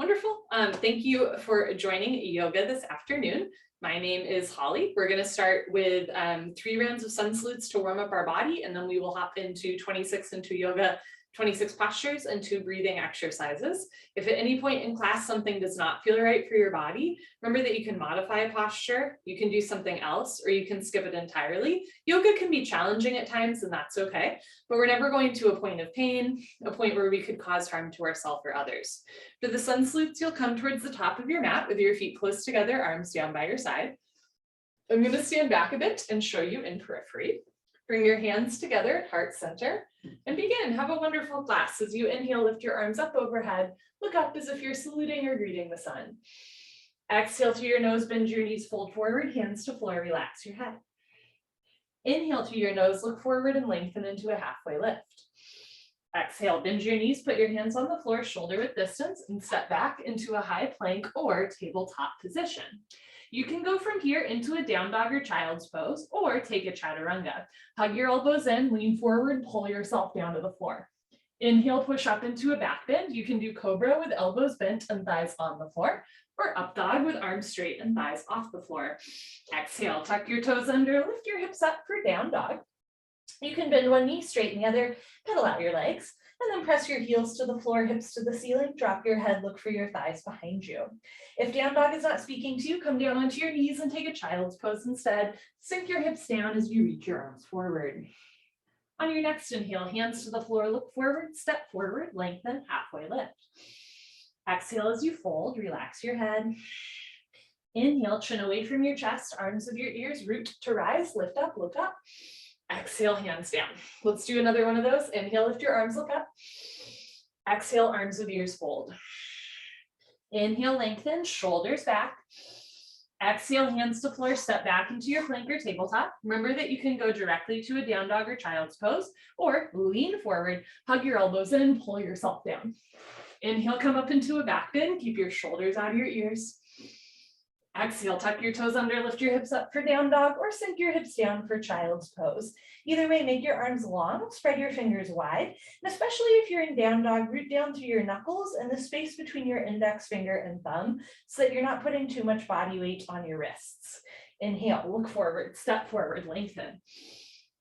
Wonderful. Thank you for joining yoga this afternoon. My name is Holly. We're going to start with 3 rounds of sun salutes to warm up our body, and then we will hop into 26 yoga, 26 postures and 2 breathing exercises. If at any point in class something does not feel right for your body, remember that you can modify a posture, you can do something else, or you can skip it entirely. Yoga can be challenging at times, and that's okay, but we're never going to a point of pain, a point where we could cause harm to ourselves or others. For the sun salutes, you'll come towards the top of your mat with your feet close together, arms down by your side. I'm going to stand back a bit and show you in periphery. Bring your hands together at heart center and begin. Have a wonderful class. As you inhale, lift your arms up overhead. Look up as if you're saluting or greeting the sun. Exhale through your nose, bend your knees, fold forward, hands to floor, relax your head. Inhale through your nose, look forward and lengthen into a halfway lift. Exhale, bend your knees, put your hands on the floor, shoulder width distance, and step back into a high plank or tabletop position. You can go from here into a down dog or child's pose, or take a chaturanga. Hug your elbows in, lean forward, pull yourself down to the floor. Inhale, push up into a back bend. You can do Cobra with elbows bent and thighs on the floor, or up dog with arms straight and thighs off the floor. Exhale, tuck your toes under, lift your hips up for down dog. You can bend one knee, straighten the other, pedal out your legs, and then press your heels to the floor, hips to the ceiling, drop your head, look for your thighs behind you. If down dog is not speaking to you, come down onto your knees and take a child's pose instead. Sink your hips down as you reach your arms forward. On your next inhale, hands to the floor, look forward, step forward, lengthen, halfway lift. Exhale as you fold, relax your head. Inhale, chin away from your chest, arms of your ears, root to rise, lift up, look up. Exhale, hands down. Let's do another one of those. Inhale, lift your arms, look up. Exhale, arms with ears fold. Inhale, lengthen, shoulders back. Exhale, hands to floor, step back into your plank or tabletop. Remember that you can go directly to a down dog or child's pose, or lean forward, hug your elbows in, pull yourself down. Inhale, come up into a back bend, keep your shoulders out of your ears. Exhale, tuck your toes under, lift your hips up for down dog, or sink your hips down for child's pose. Either way, make your arms long, spread your fingers wide, and especially if you're in down dog, root down through your knuckles and the space between your index finger and thumb so that you're not putting too much body weight on your wrists. Inhale, look forward, step forward, lengthen.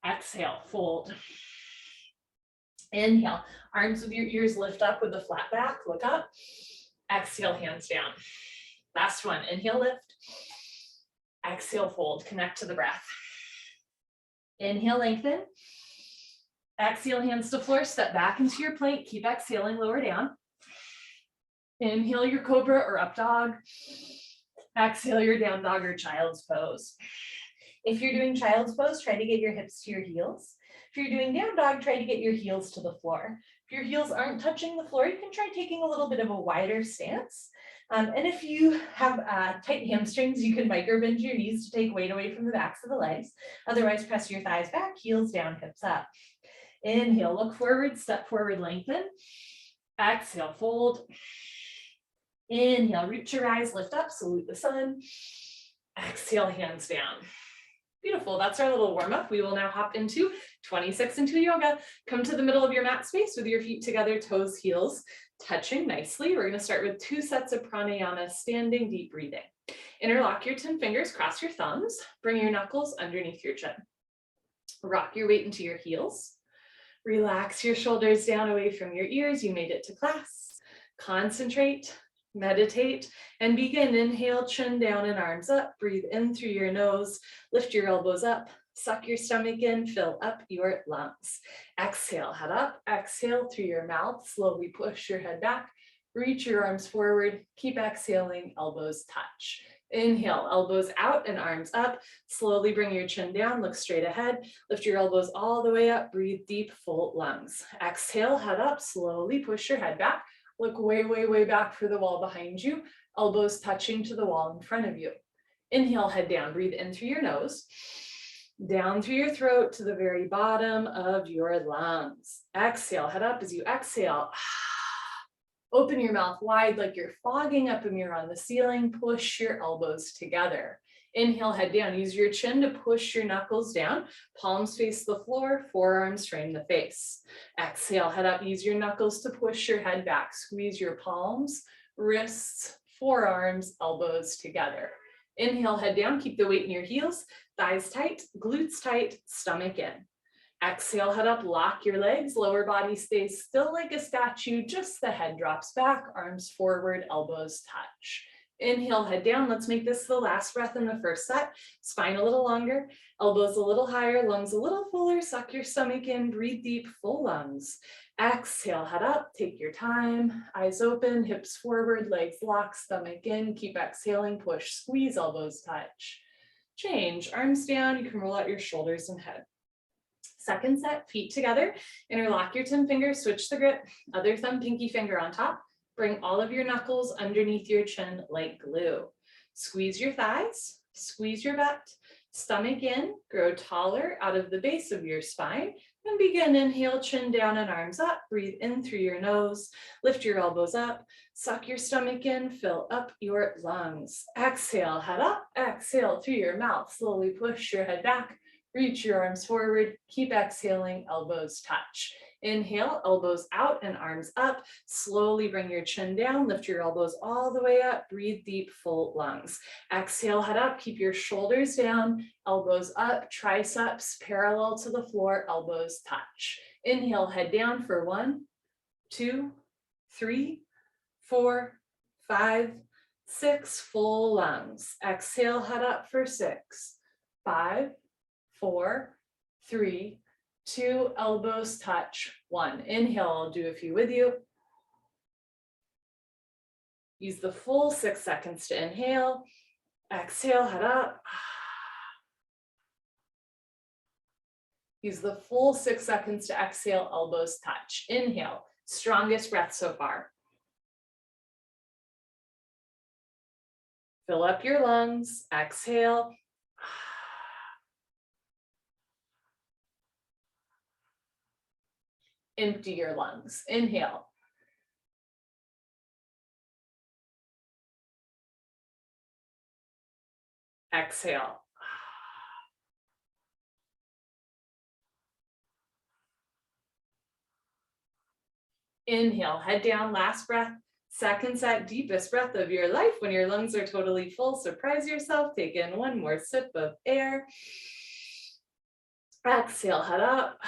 Exhale, fold. Inhale, arms with your ears lift up with a flat back, look up. Exhale, hands down. Last one, inhale, lift. Exhale, fold, connect to the breath. Inhale, lengthen. Exhale, hands to floor, step back into your plank, keep exhaling, lower down. Inhale your Cobra or up dog. Exhale your down dog or child's pose. If you're doing child's pose, try to get your hips to your heels. If you're doing down dog, try to get your heels to the floor. If your heels aren't touching the floor, you can try taking a little bit of a wider stance. And if you have tight hamstrings, you can micro bend your knees to take weight away from the backs of the legs. Otherwise, press your thighs back, heels down, hips up. Inhale, look forward, step forward, lengthen. Exhale, fold. Inhale, root to rise, lift up, salute the sun. Exhale, hands down. Beautiful, that's our little warm up. We will now hop into 26 yoga. Come to the middle of your mat space with your feet together, toes, heels touching nicely. We're going to start with 2 sets of pranayama, standing deep breathing. Interlock your 10 fingers, cross your thumbs, bring your knuckles underneath your chin. Rock your weight into your heels. Relax your shoulders down away from your ears. You made it to class. Concentrate, meditate, and begin. Inhale, chin down and arms up. Breathe in through your nose. Lift your elbows up. Suck your stomach in, fill up your lungs. Exhale, head up. Exhale through your mouth. Slowly push your head back. Reach your arms forward. Keep exhaling, elbows touch. Inhale, elbows out and arms up. Slowly bring your chin down, look straight ahead. Lift your elbows all the way up. Breathe deep, full lungs. Exhale, head up. Slowly push your head back. Look way, way, way back for the wall behind you. Elbows touching to the wall in front of you. Inhale, head down. Breathe in through your nose. Down through your throat to the very bottom of your lungs. Exhale, head up as you exhale. Open your mouth wide like you're fogging up a mirror on the ceiling. Push your elbows together. Inhale, head down. Use your chin to push your knuckles down. Palms face the floor, forearms frame the face. Exhale, head up. Use your knuckles to push your head back. Squeeze your palms, wrists, forearms, elbows together. Inhale, head down, keep the weight in your heels, thighs tight, glutes tight, stomach in. Exhale, head up, lock your legs, lower body stays still like a statue, just the head drops back, arms forward, elbows touch. Inhale, head down. Let's make this the last breath in the first set. Spine a little longer, elbows a little higher, lungs a little fuller, suck your stomach in, breathe deep, full lungs. Exhale, head up, take your time, eyes open, hips forward, legs locked, stomach in, keep exhaling, push, squeeze, elbows touch. Change, arms down, you can roll out your shoulders and head. Second set, feet together, interlock your 10 fingers, switch the grip, other thumb, pinky finger on top, bring all of your knuckles underneath your chin like glue. Squeeze your thighs, squeeze your butt, stomach in, grow taller out of the base of your spine, and begin. Inhale, chin down and arms up, breathe in through your nose, lift your elbows up, suck your stomach in, fill up your lungs. Exhale, head up, exhale through your mouth, slowly push your head back, reach your arms forward, keep exhaling, elbows touch. Inhale, elbows out and arms up. Slowly bring your chin down, lift your elbows all the way up, breathe deep, full lungs. Exhale, head up, keep your shoulders down, elbows up, triceps parallel to the floor, elbows touch. Inhale, head down for 1, 2, 3, 4, 5, 6, full lungs. Exhale, head up for 6, 5, 4, 3, 2, elbows touch, 1. Inhale, I'll do a few with you. Use the full 6 seconds to inhale. Exhale, head up. Use the full 6 seconds to exhale, elbows touch. Inhale, strongest breath so far. Fill up your lungs, exhale. Empty your lungs. Inhale. Exhale. Inhale, head down, last breath. Second set, deepest breath of your life. When your lungs are totally full, surprise yourself. Take in one more sip of air. Exhale, head up.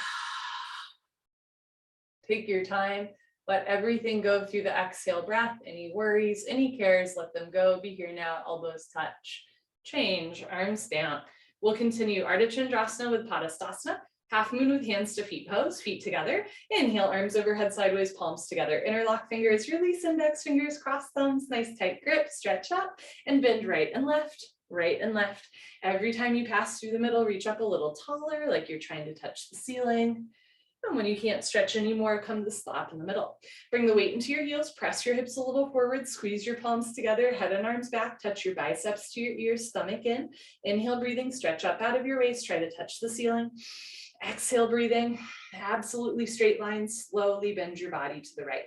Take your time. Let everything go through the exhale breath. Any worries, any cares, let them go. Be here now, elbows touch. Change, arms down. We'll continue Ardha Chandrasana with Padasana. Half moon with hands to feet pose, feet together. Inhale, arms overhead sideways, palms together. Interlock fingers, release index fingers, cross thumbs, nice tight grip, stretch up and bend right and left, right and left. Every time you pass through the middle, reach up a little taller, like you're trying to touch the ceiling. And when you can't stretch anymore, come to stop in the middle. Bring the weight into your heels, press your hips a little forward, squeeze your palms together, head and arms back, touch your biceps to your ears, stomach in. Inhale, breathing, stretch up out of your waist, try to touch the ceiling. Exhale, breathing, absolutely straight lines, slowly bend your body to the right.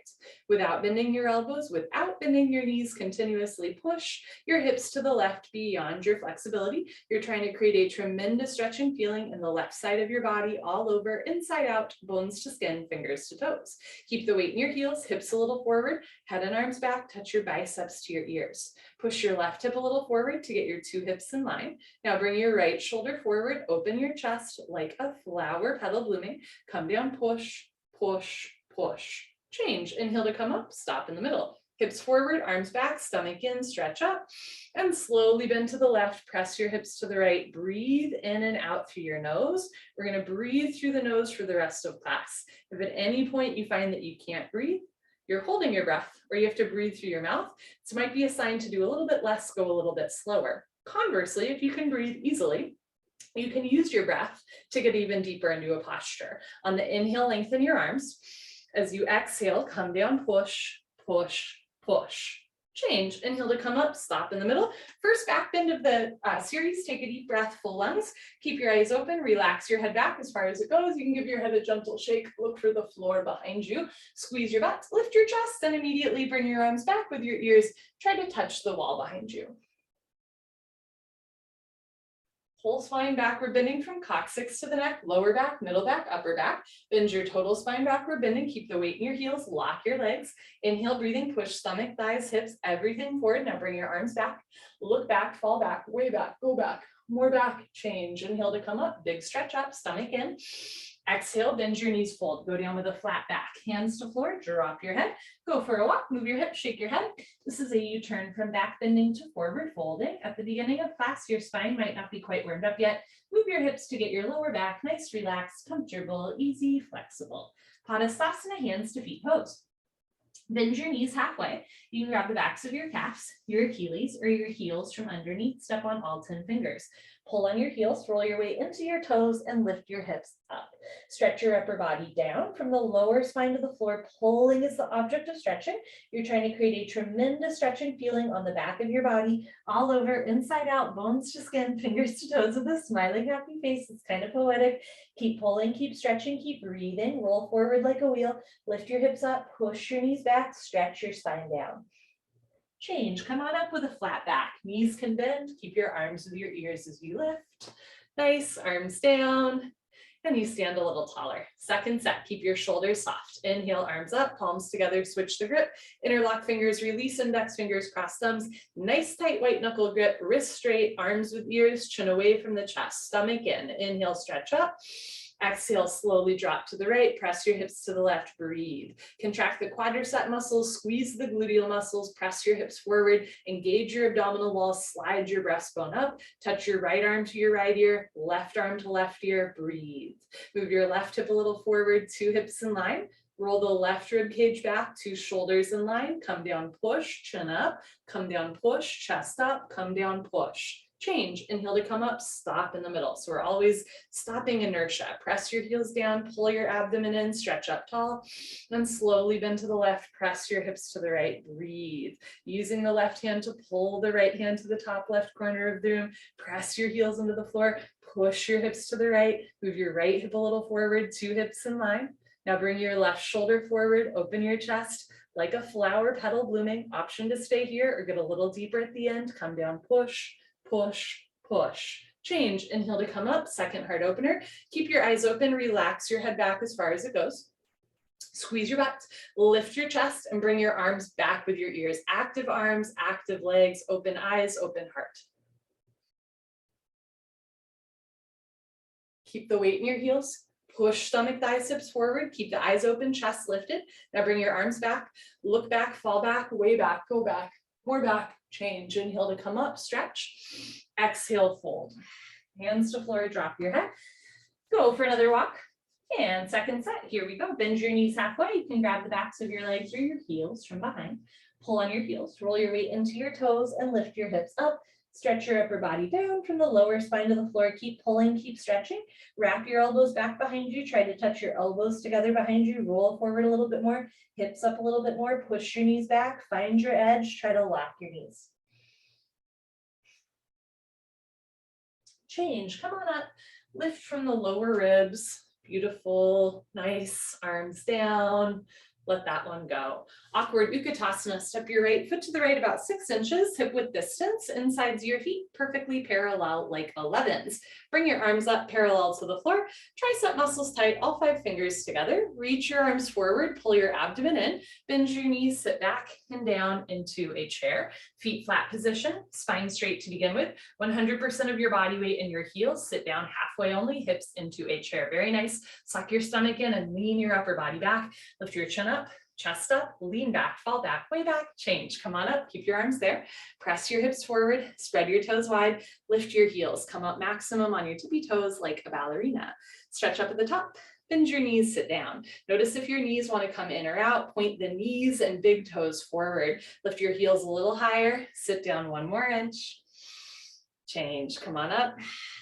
Without bending your elbows, without bending your knees, continuously push your hips to the left beyond your flexibility. You're trying to create a tremendous stretching feeling in the left side of your body, all over, inside out, bones to skin, fingers to toes. Keep the weight in your heels, hips a little forward, head and arms back, touch your biceps to your ears. Push your left hip a little forward to get your 2 hips in line. Now bring your right shoulder forward, open your chest like a flower petal blooming. Come down, push, push, push. Change. Inhale to come up, stop in the middle. Hips forward, arms back, stomach in, stretch up, and slowly bend to the left. Press your hips to the right. Breathe in and out through your nose. We're going to breathe through the nose for the rest of class. If at any point you find that you can't breathe, you're holding your breath, or you have to breathe through your mouth, this might be a sign to do a little bit less, go a little bit slower. Conversely, if you can breathe easily, you can use your breath to get even deeper into a posture. On the inhale, lengthen your arms. As you exhale, come down, push, push, push. Change. Inhale to come up, stop in the middle. First back bend of the series, take a deep breath, full lungs. Keep your eyes open, relax your head back as far as it goes. You can give your head a gentle shake, look for the floor behind you. Squeeze your butt, lift your chest, and immediately bring your arms back with your ears. Try to touch the wall behind you. Whole spine backward bending from coccyx to the neck, lower back, middle back, upper back. Bend your total spine backward bending. Keep the weight in your heels. Lock your legs. Inhale, breathing, push stomach, thighs, hips, everything forward. Now bring your arms back. Look back, fall back, way back, go back, more back, change. Inhale to come up, big stretch up, stomach in. Exhale, bend your knees, fold, go down with a flat back, hands to floor, drop your head, go for a walk, move your hips, shake your head. This is a U-turn from back bending to forward folding. At the beginning of class, your spine might not be quite warmed up yet. Move your hips to get your lower back nice, relaxed, comfortable, easy, flexible. Padasana, hands to feet pose. Bend your knees halfway. You can grab the backs of your calves, your Achilles, or your heels from underneath. Step on all 10 fingers. Pull on your heels, roll your weight into your toes, and lift your hips up. Stretch your upper body down from the lower spine to the floor. Pulling is the object of stretching. You're trying to create a tremendous stretching feeling on the back of your body, all over, inside out, bones to skin, fingers to toes with a smiling, happy face. It's kind of poetic. Keep pulling, keep stretching, keep breathing. Roll forward like a wheel. Lift your hips up, push your knees back, stretch your spine down. Change, come on up with a flat back. Knees can bend, keep your arms with your ears as you lift. Nice, arms down, and you stand a little taller. Second set, keep your shoulders soft. Inhale, arms up, palms together, switch the grip. Interlock fingers, release index fingers, cross thumbs. Nice tight white knuckle grip, wrist straight, arms with ears, chin away from the chest, stomach in. Inhale, stretch up. Exhale, slowly drop to the right, press your hips to the left, breathe. Contract the quadricep muscles, squeeze the gluteal muscles, press your hips forward, engage your abdominal wall, slide your breastbone up, touch your right arm to your right ear, left arm to left ear, breathe. Move your left hip a little forward, 2 hips in line. Roll the left rib cage back, 2 shoulders in line, come down, push, chin up, come down, push, chest up, come down, push. Change, inhale to come up, stop in the middle. So we're always stopping inertia. Press your heels down, pull your abdomen in, stretch up tall, then slowly bend to the left, press your hips to the right, breathe. Using the left hand to pull the right hand to the top left corner of the room, press your heels into the floor, push your hips to the right, move your right hip a little forward, 2 hips in line. Now bring your left shoulder forward, open your chest like a flower petal blooming. Option to stay here or get a little deeper at the end, come down, push, push, push. Change, inhale to come up, second heart opener. Keep your eyes open, relax your head back as far as it goes. Squeeze your butt, lift your chest, and bring your arms back with your ears. Active arms, active legs, open eyes, open heart. Keep the weight in your heels. Push stomach, thighs, hips forward. Keep the eyes open, chest lifted. Now bring your arms back, look back, fall back, way back, go back, more back. Change, inhale to come up, stretch, exhale, fold. Hands to floor, drop your head. Go for another walk. And second set, here we go. Bend your knees halfway. You can grab the backs of your legs or your heels from behind. Pull on your heels, roll your weight into your toes and lift your hips up. Stretch your upper body down from the lower spine to the floor. Keep pulling, keep stretching. Wrap your elbows back behind you. Try to touch your elbows together behind you. Roll forward a little bit more. Hips up a little bit more. Push your knees back. Find your edge. Try to lock your knees. Change. Come on up. Lift from the lower ribs. Beautiful. Nice. Arms down. Let that one go. Awkward Ookatasana. Step your right foot to the right about 6 inches, hip width distance, insides of your feet, perfectly parallel like 11s. Bring your arms up parallel to the floor. Tricep muscles tight, all 5 fingers together. Reach your arms forward, pull your abdomen in, bend your knees, sit back and down into a chair. Feet flat position, spine straight to begin with. 100% of your body weight in your heels. Sit down halfway only, hips into a chair. Very nice. Suck your stomach in and lean your upper body back. Lift your chin up, chest up, lean back, fall back, way back, change. Come on up, keep your arms there. Press your hips forward, spread your toes wide, lift your heels. Come up maximum on your tippy toes like a ballerina. Stretch up at the top, bend your knees, sit down. Notice if your knees want to come in or out, point the knees and big toes forward. Lift your heels a little higher, sit down 1 more inch. Change, come on up.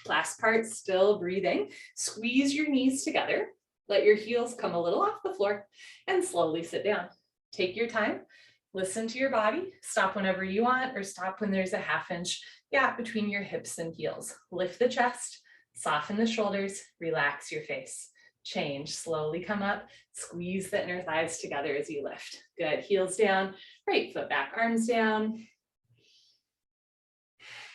Last part, still breathing. Squeeze your knees together. Let your heels come a little off the floor and slowly sit down. Take your time, listen to your body, stop whenever you want or stop when there's a 1/2 inch gap between your hips and heels. Lift the chest, soften the shoulders, relax your face. Change, slowly come up, squeeze the inner thighs together as you lift. Good, heels down, right foot back, arms down.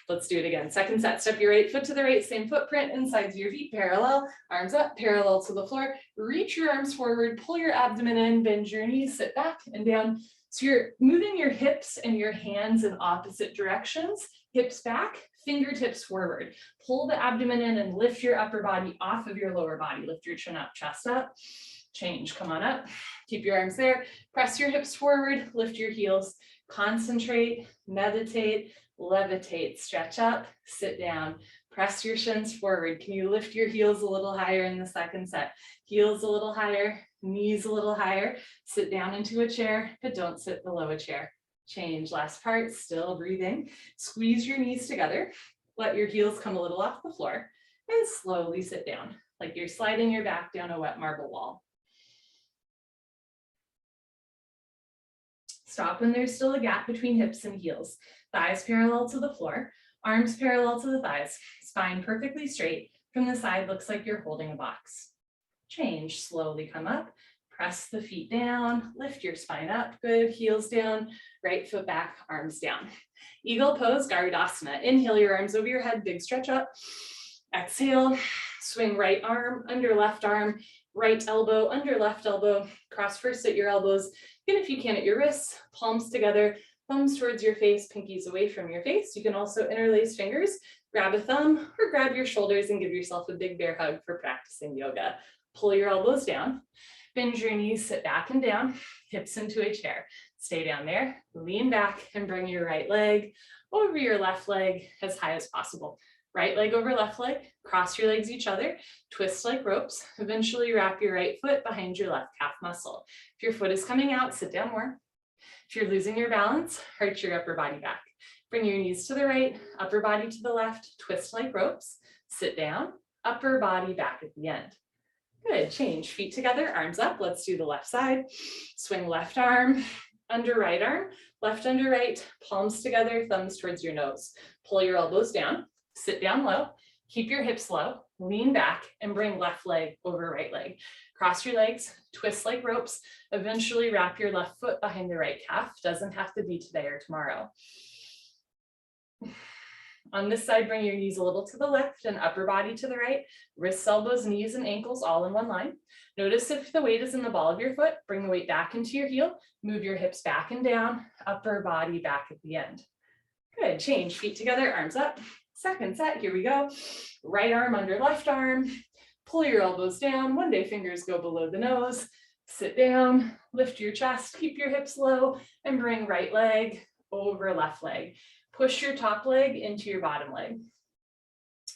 Let's do it again. Second set, step your right foot to the right, same footprint, insides your feet, parallel, arms up, parallel to the floor. Reach your arms forward, pull your abdomen in, bend your knees, sit back and down. So you're moving your hips and your hands in opposite directions, hips back, fingertips forward. Pull the abdomen in and lift your upper body off of your lower body. Lift your chin up, chest up. Change, come on up. Keep your arms there. Press your hips forward, lift your heels. Concentrate, meditate, levitate, stretch up, sit down. Press your shins forward. Can you lift your heels a little higher in the second set? Heels a little higher, knees a little higher. Sit down into a chair, but don't sit below a chair. Change, last part, still breathing. Squeeze your knees together. Let your heels come a little off the floor and slowly sit down, like you're sliding your back down a wet marble wall. Stop when there's still a gap between hips and heels. Thighs parallel to the floor, arms parallel to the thighs, spine perfectly straight. From the side, looks like you're holding a box. Change, slowly come up, press the feet down, lift your spine up, good, heels down, right foot back, arms down. Eagle pose, Garudasana. Inhale your arms over your head, big stretch up. Exhale, swing right arm, under left arm, right elbow, under left elbow, cross first at your elbows, and if you can at your wrists, palms together, thumbs towards your face, pinkies away from your face. You can also interlace fingers, grab a thumb or grab your shoulders and give yourself a big bear hug for practicing yoga. Pull your elbows down, bend your knees, sit back and down, hips into a chair. Stay down there, lean back and bring your right leg over your left leg as high as possible. Right leg over left leg, cross your legs each other, twist like ropes, eventually wrap your right foot behind your left calf muscle. If your foot is coming out, sit down more. If you're losing your balance, arch your upper body back. Bring your knees to the right, upper body to the left, twist like ropes, sit down, upper body back at the end. Good, change, feet together, arms up. Let's do the left side. Swing left arm, under right arm, left under right, palms together, thumbs towards your nose. Pull your elbows down. Sit down low, keep your hips low, lean back and bring left leg over right leg. Cross your legs, twist like ropes, eventually wrap your left foot behind the right calf. Doesn't have to be today or tomorrow. On this side, bring your knees a little to the left and upper body to the right, wrists, elbows, knees, and ankles all in one line. Notice if the weight is in the ball of your foot, bring the weight back into your heel, move your hips back and down, upper body back at the end. Good, change, feet together, arms up. Second set, here we go. Right arm under left arm, pull your elbows down, one day fingers go below the nose, sit down, lift your chest, keep your hips low, and bring right leg over left leg. Push your top leg into your bottom leg.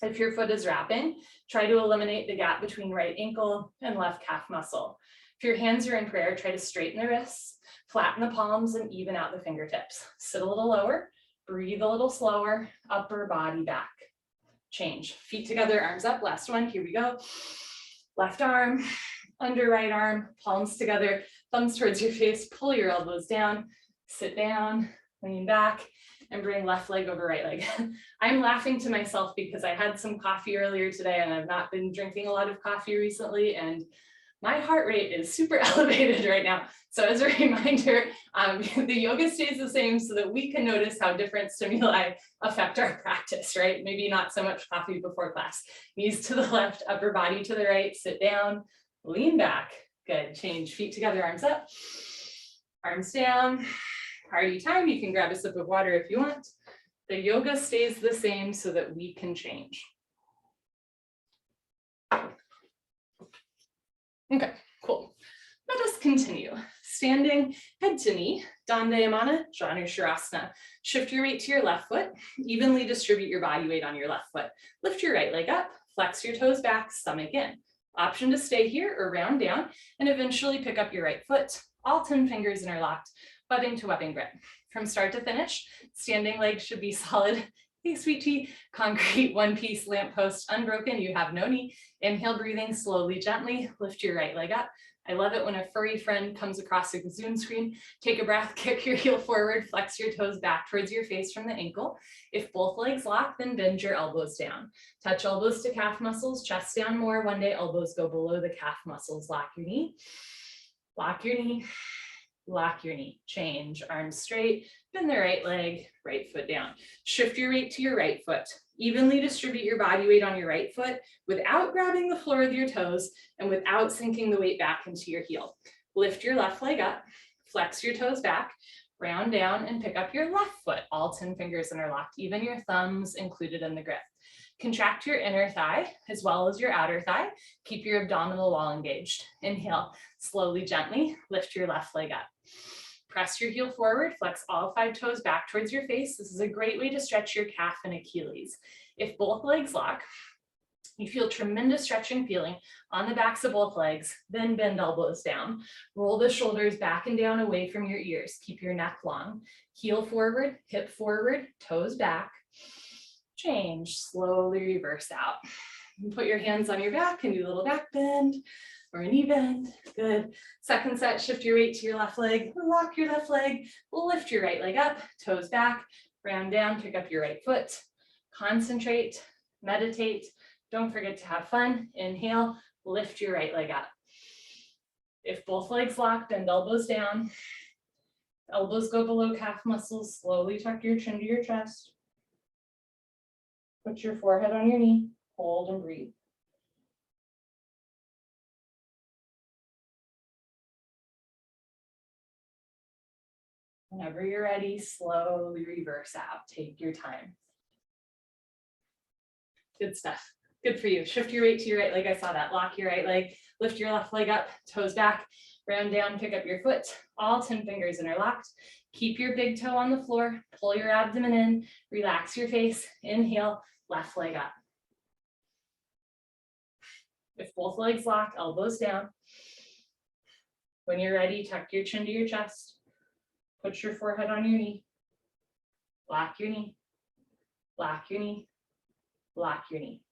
If your foot is wrapping, try to eliminate the gap between right ankle and left calf muscle. If your hands are in prayer, try to straighten the wrists, flatten the palms, and even out the fingertips. Sit a little lower. Breathe a little slower, upper body back. Change, feet together, arms up, last one, here we go. Left arm, under right arm, palms together, thumbs towards your face, pull your elbows down, sit down, lean back, and bring left leg over right leg. I'm laughing to myself because I had some coffee earlier today and I've not been drinking a lot of coffee recently and my heart rate is super elevated right now. So as a reminder, the yoga stays the same so that we can notice how different stimuli affect our practice, right? Maybe not so much coffee before class. Knees to the left, upper body to the right, sit down, lean back. Good, change, feet together, arms up, arms down. Party time, you can grab a sip of water if you want. The yoga stays the same so that we can change. Okay, cool. Let us continue. Standing head to knee, Dandayamana, Janusharasana. Shift your weight to your left foot. Evenly distribute your body weight on your left foot. Lift your right leg up, flex your toes back, stomach in. Option to stay here or round down and eventually pick up your right foot. All 10 fingers interlocked, webbing to webbing grip. From start to finish, standing legs should be solid. Hey, sweet tea, concrete, one piece lamppost, unbroken, you have no knee. Inhale, breathing slowly, gently, lift your right leg up. I love it when a furry friend comes across a Zoom screen. Take a breath, kick your heel forward, flex your toes back towards your face from the ankle. If both legs lock, then bend your elbows down. Touch elbows to calf muscles, chest down more. One day elbows go below the calf muscles. Lock your knee, lock your knee, change, arms straight, bend the right leg, right foot down. Shift your weight to your right foot. Evenly distribute your body weight on your right foot without grabbing the floor with your toes and without sinking the weight back into your heel. Lift your left leg up, flex your toes back, round down and pick up your left foot. All 10 fingers interlocked, even your thumbs included in the grip. Contract your inner thigh as well as your outer thigh. Keep your abdominal wall engaged. Inhale, slowly, gently lift your left leg up. Press your heel forward, flex all 5 toes back towards your face. This is a great way to stretch your calf and Achilles. If both legs lock, you feel tremendous stretching feeling on the backs of both legs, then bend elbows down. Roll the shoulders back and down away from your ears. Keep your neck long. Heel forward, hip forward, toes back. Change, slowly reverse out. And put your hands on your back and do a little back bend or a knee bend. Good. Second set, shift your weight to your left leg, lock your left leg, lift your right leg up, toes back, round down, pick up your right foot. Concentrate, meditate. Don't forget to have fun. Inhale, lift your right leg up. If both legs lock, bend elbows down. Elbows go below calf muscles. Slowly tuck your chin to your chest. Put your forehead on your knee. Hold and breathe. Whenever you're ready, slowly reverse out. Take your time. Good stuff. Good for you. Shift your weight to your right leg. I saw that. Lock your right leg. Lift your left leg up. Toes back. Round down. Pick up your foot. All 10 fingers interlocked. Keep your big toe on the floor. Pull your abdomen in. Relax your face. Inhale. Left leg up. If both legs lock, elbows down. When you're ready, tuck your chin to your chest. Put your forehead on your knee. Lock your knee. Lock your knee. Lock your knee.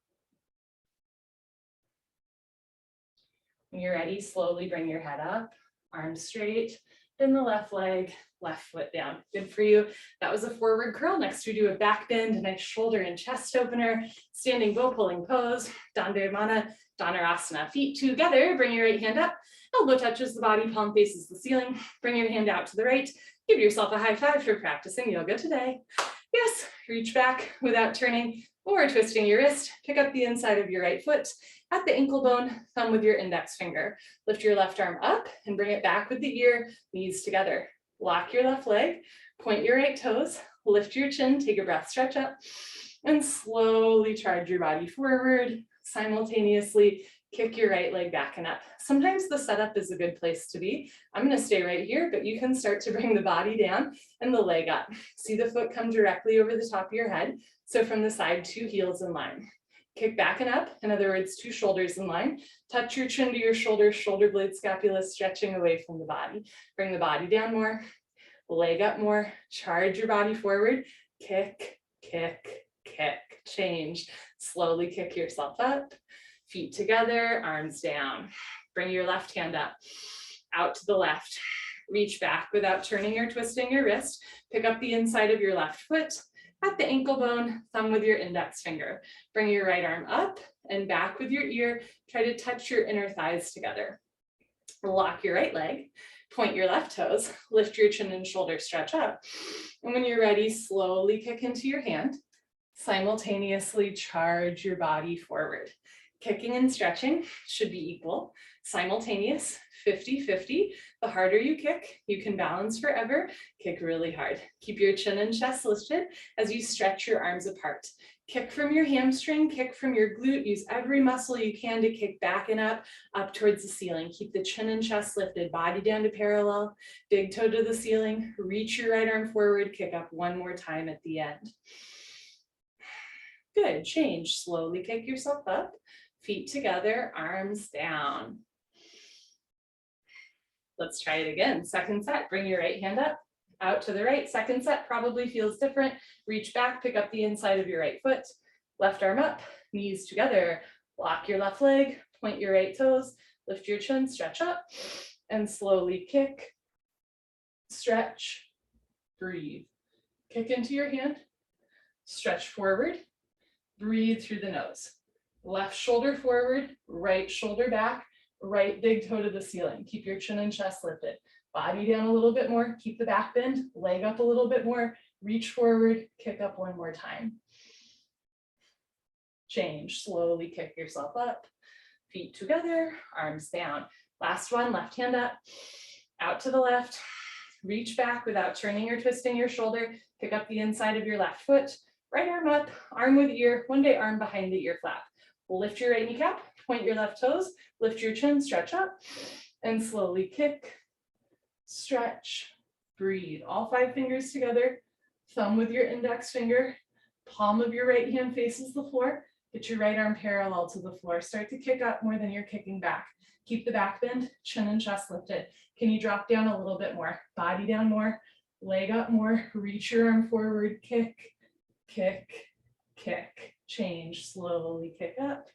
When you're ready, slowly bring your head up, arms straight, bend the left leg, left foot down. Good for you. That was a forward curl. Next we do a back bend, a nice shoulder and chest opener, standing bow pulling pose, Dandayamana, Dhanurasana. Feet together, bring your right hand up, elbow touches the body, palm faces the ceiling, bring your hand out to the right, give yourself a high five for practicing yoga today. Yes, reach back without turning or twisting your wrist, pick up the inside of your right foot at the ankle bone, thumb with your index finger. Lift your left arm up and bring it back with the ear, knees together. Lock your left leg, point your right toes, lift your chin, take a breath, stretch up, and slowly charge your body forward. Simultaneously kick your right leg back and up. Sometimes the setup is a good place to be. I'm going to stay right here, but you can start to bring the body down and the leg up. See the foot come directly over the top of your head. So from the side, 2 heels in line. Kick back and up, in other words, 2 shoulders in line. Touch your chin to your shoulder, shoulder blade scapula stretching away from the body. Bring the body down more, leg up more, charge your body forward, kick, kick, kick, change. Slowly kick yourself up, feet together, arms down. Bring your left hand up, out to the left. Reach back without turning or twisting your wrist. Pick up the inside of your left foot at the ankle bone, thumb with your index finger. Bring your right arm up and back with your ear. Try to touch your inner thighs together. Lock your right leg, point your left toes, lift your chin and shoulder, stretch up. And when you're ready, slowly kick into your hand. Simultaneously charge your body forward. Kicking and stretching should be equal, simultaneous, 50-50. The harder you kick, you can balance forever. Kick really hard. Keep your chin and chest lifted as you stretch your arms apart. Kick from your hamstring, kick from your glute. Use every muscle you can to kick back and up towards the ceiling. Keep the chin and chest lifted, body down to parallel, big toe to the ceiling. Reach your right arm forward, kick up one more time at the end. Good, change. Slowly kick yourself up. Feet together, arms down. Let's try it again. Second set, bring your right hand up, out to the right. Second set probably feels different. Reach back, pick up the inside of your right foot. Left arm up, knees together. Lock your left leg, point your right toes, lift your chin, stretch up, and slowly kick, stretch, breathe. Kick into your hand, stretch forward, breathe through the nose. Left shoulder forward, right shoulder back, right big toe to the ceiling. Keep your chin and chest lifted. Body down a little bit more, keep the back bend, leg up a little bit more, reach forward, kick up one more time. Change, slowly kick yourself up, feet together, arms down. Last one, left hand up, out to the left, reach back without turning or twisting your shoulder, pick up the inside of your left foot, right arm up, arm with ear, one day arm behind the ear flap. Lift your right kneecap, point your left toes, lift your chin, stretch up, and slowly kick, stretch, breathe. All 5 fingers together, thumb with your index finger, palm of your right hand faces the floor, get your right arm parallel to the floor. Start to kick up more than you're kicking back. Keep the back bend, chin and chest lifted. Can you drop down a little bit more? Body down more, leg up more, reach your arm forward, kick, kick, kick. Change, slowly kick up.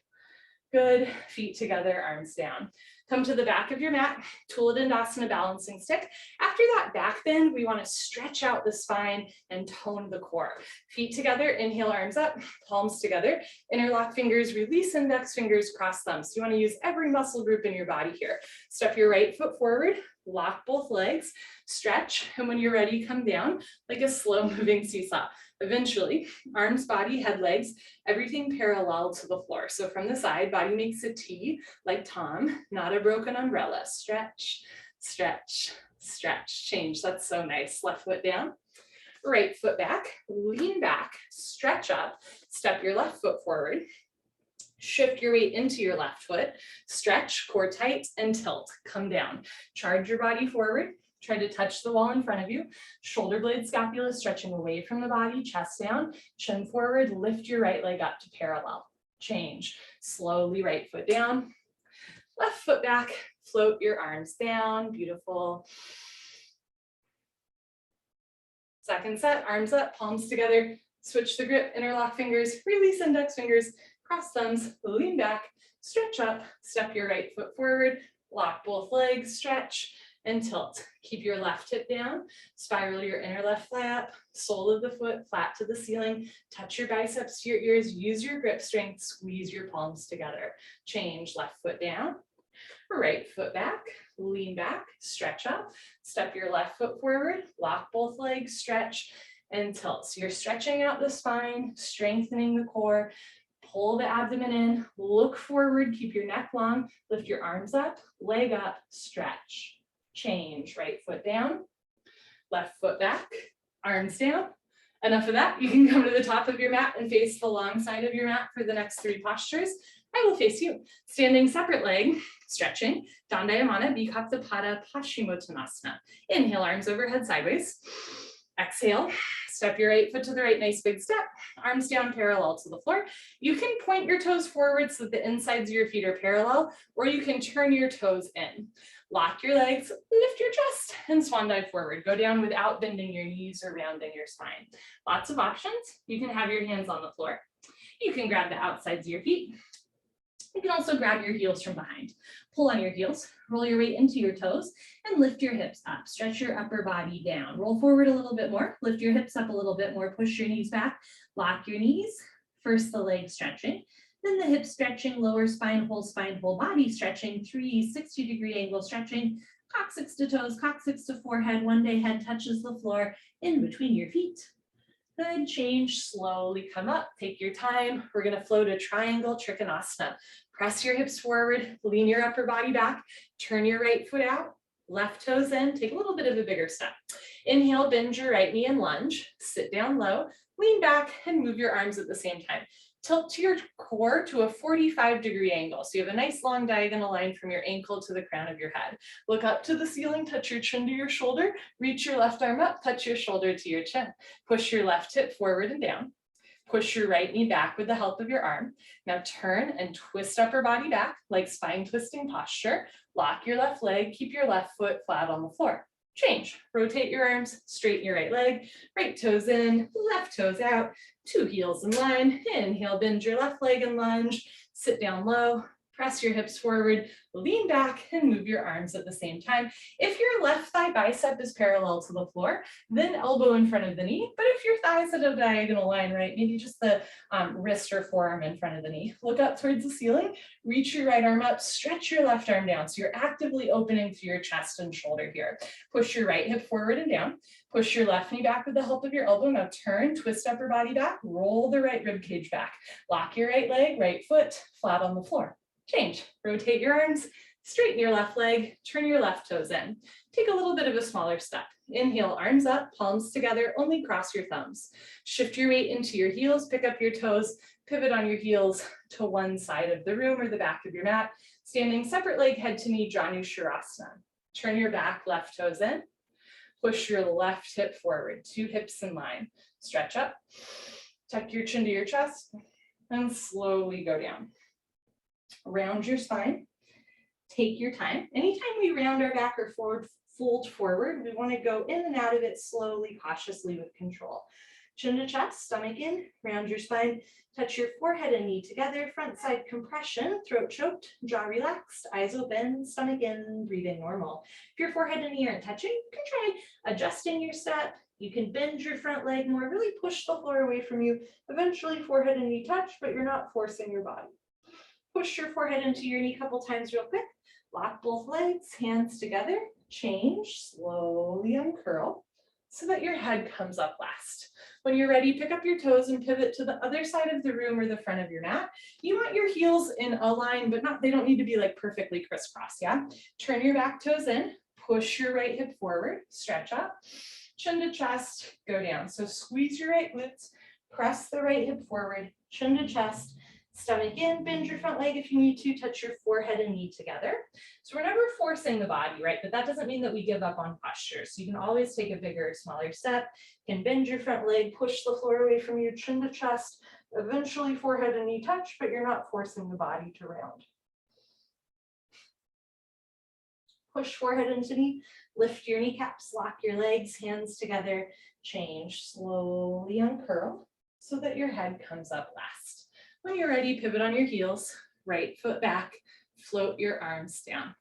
Good, feet together, arms down. Come to the back of your mat, Dandasana balancing stick. After that back bend, we want to stretch out the spine and tone the core. Feet together, inhale, arms up, palms together, interlock fingers, release index fingers, cross thumbs. You want to use every muscle group in your body here. Step your right foot forward, lock both legs, stretch, and when you're ready, come down like a slow moving seesaw. Eventually, arms, body, head, legs, everything parallel to the floor. So from the side, body makes a T like Tom, not a broken umbrella. Stretch, stretch, stretch, change. That's so nice. Left foot down, right foot back, lean back, stretch up, step your left foot forward, shift your weight into your left foot, stretch, core tight, and tilt. Come down. Charge your body forward. Try to touch the wall in front of you. Shoulder blade scapula stretching away from the body, chest down, chin forward, lift your right leg up to parallel. Change. Slowly right foot down, left foot back, float your arms down. Beautiful. Second set, arms up, palms together, switch the grip, interlock fingers, release index fingers, cross thumbs, lean back, stretch up, step your right foot forward, lock both legs, stretch, and tilt. Keep your left hip down, spiral your inner left thigh up, sole of the foot flat to the ceiling, touch your biceps to your ears, use your grip strength, squeeze your palms together. Change, left foot down, right foot back, lean back, stretch up, step your left foot forward, lock both legs, stretch, and tilt. So you're stretching out the spine, strengthening the core, pull the abdomen in, look forward, keep your neck long, lift your arms up, leg up, stretch. Change, right foot down, left foot back, arms down. Enough of that. You can come to the top of your mat and face the long side of your mat for the next 3 postures. I will face you. Standing separate leg, stretching, Dandayamana, Bikram Paschimottanasana. Inhale, arms overhead sideways. Exhale, step your right foot to the right, nice big step, arms down parallel to the floor. You can point your toes forward so that the insides of your feet are parallel, or you can turn your toes in. Lock your legs, lift your chest, and swan dive forward. Go down without bending your knees or rounding your spine. Lots of options. You can have your hands on the floor. You can grab the outsides of your feet. You can also grab your heels from behind. Pull on your heels, roll your weight into your toes, and lift your hips up. Stretch your upper body down. Roll forward a little bit more, lift your hips up a little bit more, push your knees back, lock your knees. First the leg stretching, then the hip stretching, lower spine, whole body stretching, 360-degree angle stretching, coccyx to toes, coccyx to forehead, one day head touches the floor in between your feet. Good, change, slowly come up, take your time. We're gonna float a triangle Trikonasana. Press your hips forward, lean your upper body back, turn your right foot out, left toes in, take a little bit of a bigger step. Inhale, bend your right knee and lunge, sit down low, lean back and move your arms at the same time. Tilt to your core to a 45-degree angle. So you have a nice long diagonal line from your ankle to the crown of your head. Look up to the ceiling, touch your chin to your shoulder, reach your left arm up, touch your shoulder to your chin. Push your left hip forward and down. Push your right knee back with the help of your arm. Now turn and twist upper body back like spine twisting posture. Lock your left leg, keep your left foot flat on the floor. Change, rotate your arms, straighten your right leg, right toes in, left toes out, 2 heels in line. Inhale, bend your left leg and lunge, sit down low, Press your hips forward, lean back, and move your arms at the same time. If your left thigh bicep is parallel to the floor, then elbow in front of the knee. But if your thigh's at a diagonal line, right, maybe just the wrist or forearm in front of the knee. Look up towards the ceiling, reach your right arm up, stretch your left arm down. So you're actively opening through your chest and shoulder here. Push your right hip forward and down. Push your left knee back with the help of your elbow. Now turn, twist upper body back, roll the right rib cage back. Lock your right leg, right foot, flat on the floor. Change, rotate your arms, straighten your left leg, turn your left toes in. Take a little bit of a smaller step. Inhale, arms up, palms together, only cross your thumbs. Shift your weight into your heels, pick up your toes, pivot on your heels to one side of the room or the back of your mat. Standing separate leg, head to knee, Janu Shirasana. Turn your back left toes in. Push your left hip forward, 2 hips in line. Stretch up, tuck your chin to your chest, and slowly go down. Round your spine, take your time. Anytime we round our back or fold forward, we want to go in and out of it slowly, cautiously with control. Chin to chest, stomach in, round your spine, touch your forehead and knee together, front side compression, throat choked, jaw relaxed, eyes open, stomach in, breathing normal. If your forehead and knee aren't touching, you can try adjusting your step. You can bend your front leg more, really push the floor away from you. Eventually forehead and knee touch, but you're not forcing your body. Push your forehead into your knee a couple times real quick. Lock both legs, hands together. Change, slowly uncurl so that your head comes up last. When you're ready, pick up your toes and pivot to the other side of the room or the front of your mat. You want your heels in a line, but they don't need to be like perfectly crisscross, yeah? Turn your back toes in, push your right hip forward, stretch up, chin to chest, go down. So squeeze your right glutes, press the right hip forward, chin to chest, stomach in, bend your front leg if you need to, touch your forehead and knee together. So we're never forcing the body, right? But that doesn't mean that we give up on posture. So you can always take a bigger or smaller step, you can bend your front leg, push the floor away from your chin to chest, eventually forehead and knee touch, but you're not forcing the body to round. Push forehead into knee, lift your kneecaps, lock your legs, hands together, change, slowly uncurl so that your head comes up last. When you're ready, pivot on your heels, right foot back, float your arms down.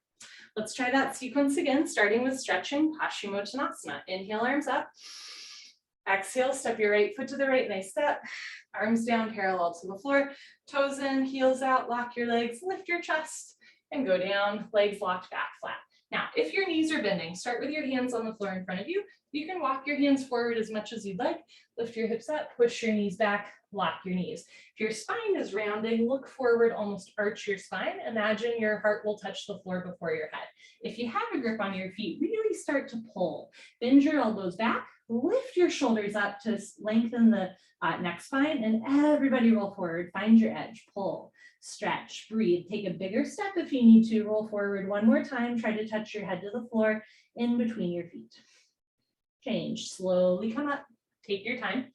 Let's try that sequence again, starting with stretching, Pavonna Mutasana. Inhale, arms up. Exhale, step your right foot to the right, nice step. Arms down, parallel to the floor. Toes in, heels out, lock your legs, lift your chest, and go down, legs locked back flat. Now, if your knees are bending, start with your hands on the floor in front of you. You can walk your hands forward as much as you'd like. Lift your hips up, push your knees back, lock your knees. If your spine is rounding, look forward, almost arch your spine. Imagine your heart will touch the floor before your head. If you have a grip on your feet, really start to pull. Bend your elbows back, lift your shoulders up to lengthen the neck spine, and everybody roll forward. Find your edge, pull, stretch, breathe. Take a bigger step if you need to. Roll forward one more time. Try to touch your head to the floor in between your feet. Change, slowly come up, take your time.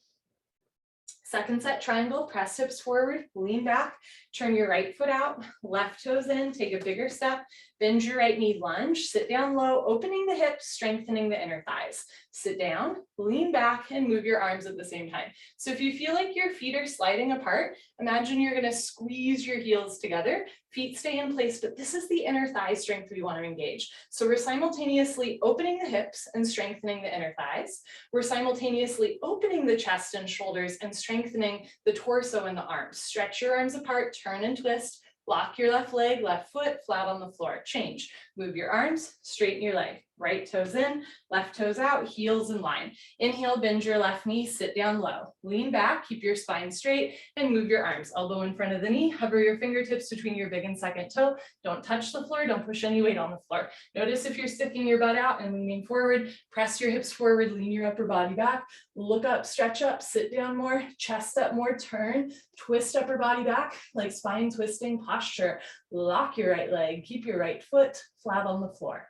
Second set, triangle, press hips forward, lean back, turn your right foot out, left toes in, take a bigger step, bend your right knee, lunge, sit down low, opening the hips, strengthening the inner thighs. Sit down, lean back, and move your arms at the same time. So if you feel like your feet are sliding apart, imagine you're gonna squeeze your heels together, feet stay in place, but this is the inner thigh strength we wanna engage. So we're simultaneously opening the hips and strengthening the inner thighs. We're simultaneously opening the chest and shoulders and strengthening the torso and the arms. Stretch your arms apart, turn and twist, lock your left leg, left foot, flat on the floor. Change, move your arms, straighten your leg. Right toes in, left toes out, heels in line. Inhale, bend your left knee, sit down low. Lean back, keep your spine straight, and move your arms. Elbow in front of the knee, hover your fingertips between your big and second toe. Don't touch the floor, don't push any weight on the floor. Notice if you're sticking your butt out and leaning forward, press your hips forward, lean your upper body back, look up, stretch up, sit down more, chest up more, turn, twist upper body back, like spine twisting posture. Lock your right leg, keep your right foot flat on the floor.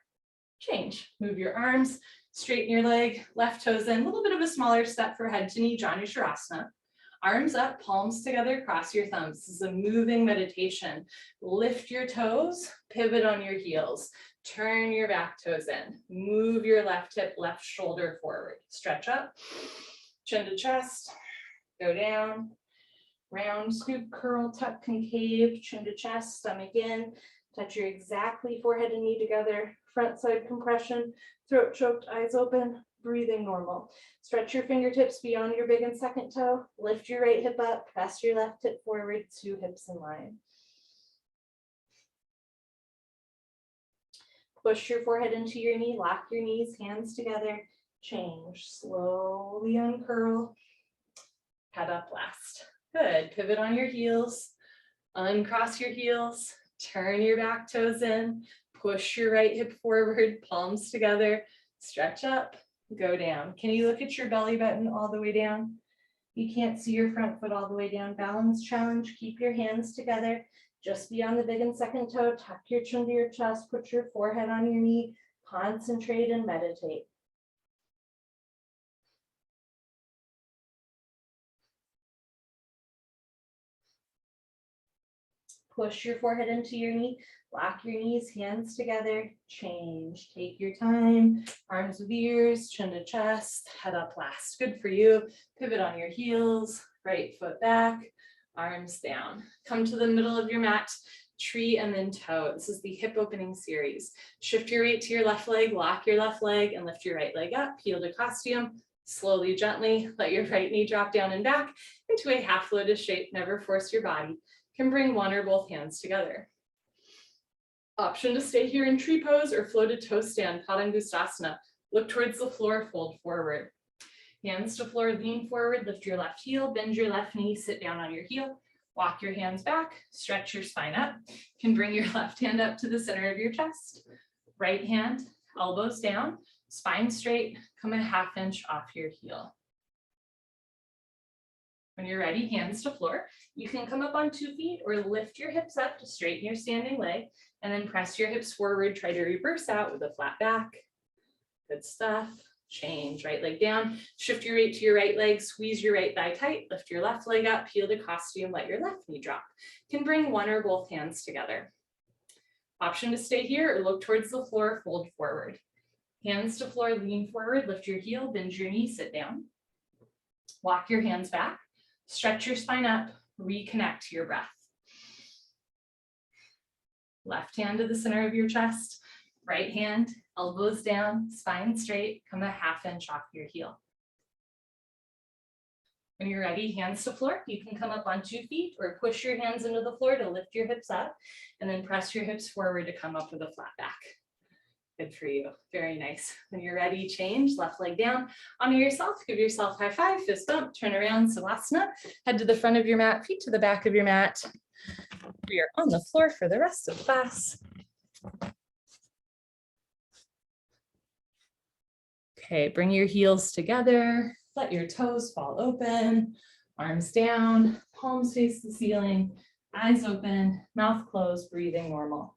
Change, move your arms, straighten your leg, left toes in, a little bit of a smaller step for head to knee, Janu Shirasana. Arms up, palms together, cross your thumbs. This is a moving meditation. Lift your toes, pivot on your heels, turn your back toes in, move your left hip, left shoulder forward, stretch up, chin to chest, go down, Round, scoop, curl, tuck, concave, chin to chest, stomach in. Touch your exactly forehead and knee together. Front side compression, throat choked, eyes open, breathing normal. Stretch your fingertips beyond your big and second toe. Lift your right hip up, press your left hip forward, 2 hips in line. Push your forehead into your knee, lock your knees, hands together, change, slowly uncurl, head up last. Good, pivot on your heels, uncross your heels, turn your back toes in, push your right hip forward, palms together, stretch up, go down. Can you look at your belly button all the way down? You can't see your front foot all the way down. Balance challenge, keep your hands together. Just beyond the big and second toe, tuck your chin to your chest, put your forehead on your knee, concentrate and meditate. Push your forehead into your knee, lock your knees, hands together, change. Take your time, arms with ears, chin to chest, head up last. Good for you. Pivot on your heels, right foot back, arms down. Come to the middle of your mat, tree and then toe. This is the hip opening series. Shift your right to your left leg, lock your left leg and lift your right leg up, heel to costume. Slowly, gently, let your right knee drop down and back into a half lotus shape. Never force your body. Can bring one or both hands together. Option to stay here in tree pose or floated toe stand, Padangustasana. Look towards the floor, fold forward. Hands to floor, lean forward, lift your left heel, bend your left knee, sit down on your heel. Walk your hands back, stretch your spine up. Can bring your left hand up to the center of your chest. Right hand, elbows down, spine straight, come a half inch off your heel. When you're ready, hands to floor. You can come up on 2 feet or lift your hips up to straighten your standing leg and then press your hips forward. Try to reverse out with a flat back. Good stuff. Change, right leg down. Shift your weight to your right leg. Squeeze your right thigh tight. Lift your left leg up. Heel to costume. Let your left knee drop. Can bring one or both hands together. Option to stay here or look towards the floor. Fold forward. Hands to floor. Lean forward. Lift your heel. Bend your knee. Sit down. Walk your hands back. Stretch your spine up, reconnect to your breath. Left hand to the center of your chest, right hand, elbows down, spine straight, come a half inch off your heel. When you're ready, hands to floor. You can come up on 2 feet or push your hands into the floor to lift your hips up and then press your hips forward to come up with a flat back. Good for you. Very nice. When you're ready, change, left leg down, honor yourself, give yourself high five, fist bump, turn around, Savasana, head to the front of your mat, feet to the back of your mat. We are on the floor for the rest of class. Okay, bring your heels together, let your toes fall open, arms down, palms face the ceiling, eyes open, mouth closed, breathing normal.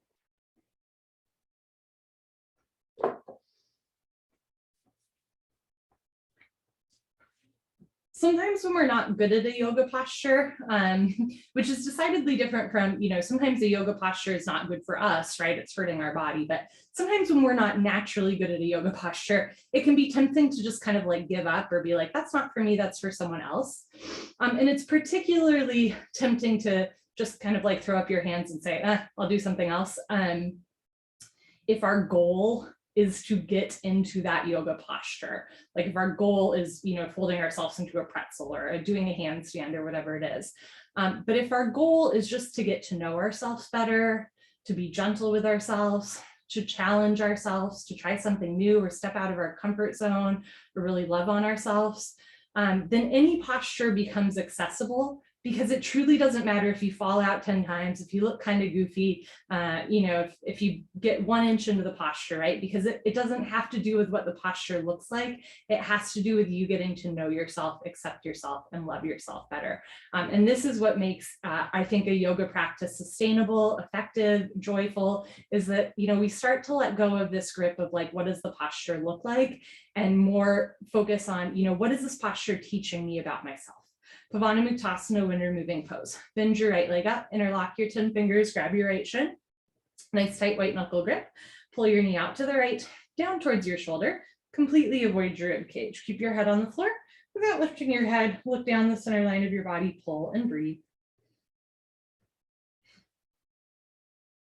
Sometimes when we're not good at a yoga posture, which is decidedly different from, sometimes a yoga posture is not good for us, right? It's hurting our body. But sometimes when we're not naturally good at a yoga posture, it can be tempting to just kind of like give up or be like, that's not for me, that's for someone else. And it's particularly tempting to just kind of like throw up your hands and say, I'll do something else. If our goal is to get into that yoga posture. Like if our goal is, folding ourselves into a pretzel or doing a handstand or whatever it is. But if our goal is just to get to know ourselves better, to be gentle with ourselves, to challenge ourselves, to try something new or step out of our comfort zone or really love on ourselves, then any posture becomes accessible. Because it truly doesn't matter if you fall out 10 times, if you look kind of goofy, if you get 1 inch into the posture, right? Because it doesn't have to do with what the posture looks like. It has to do with you getting to know yourself, accept yourself, and love yourself better. And this is what makes, I think, a yoga practice sustainable, effective, joyful, is that, we start to let go of this grip of like, what does the posture look like? And more focus on, what is this posture teaching me about myself? Pavonna Mutasana, winter moving pose. Bend your right leg up, interlock your 10 fingers, grab your right shin. Nice tight white knuckle grip. Pull your knee out to the right, down towards your shoulder. Completely avoid your rib cage. Keep your head on the floor. Without lifting your head, look down the center line of your body, pull and breathe.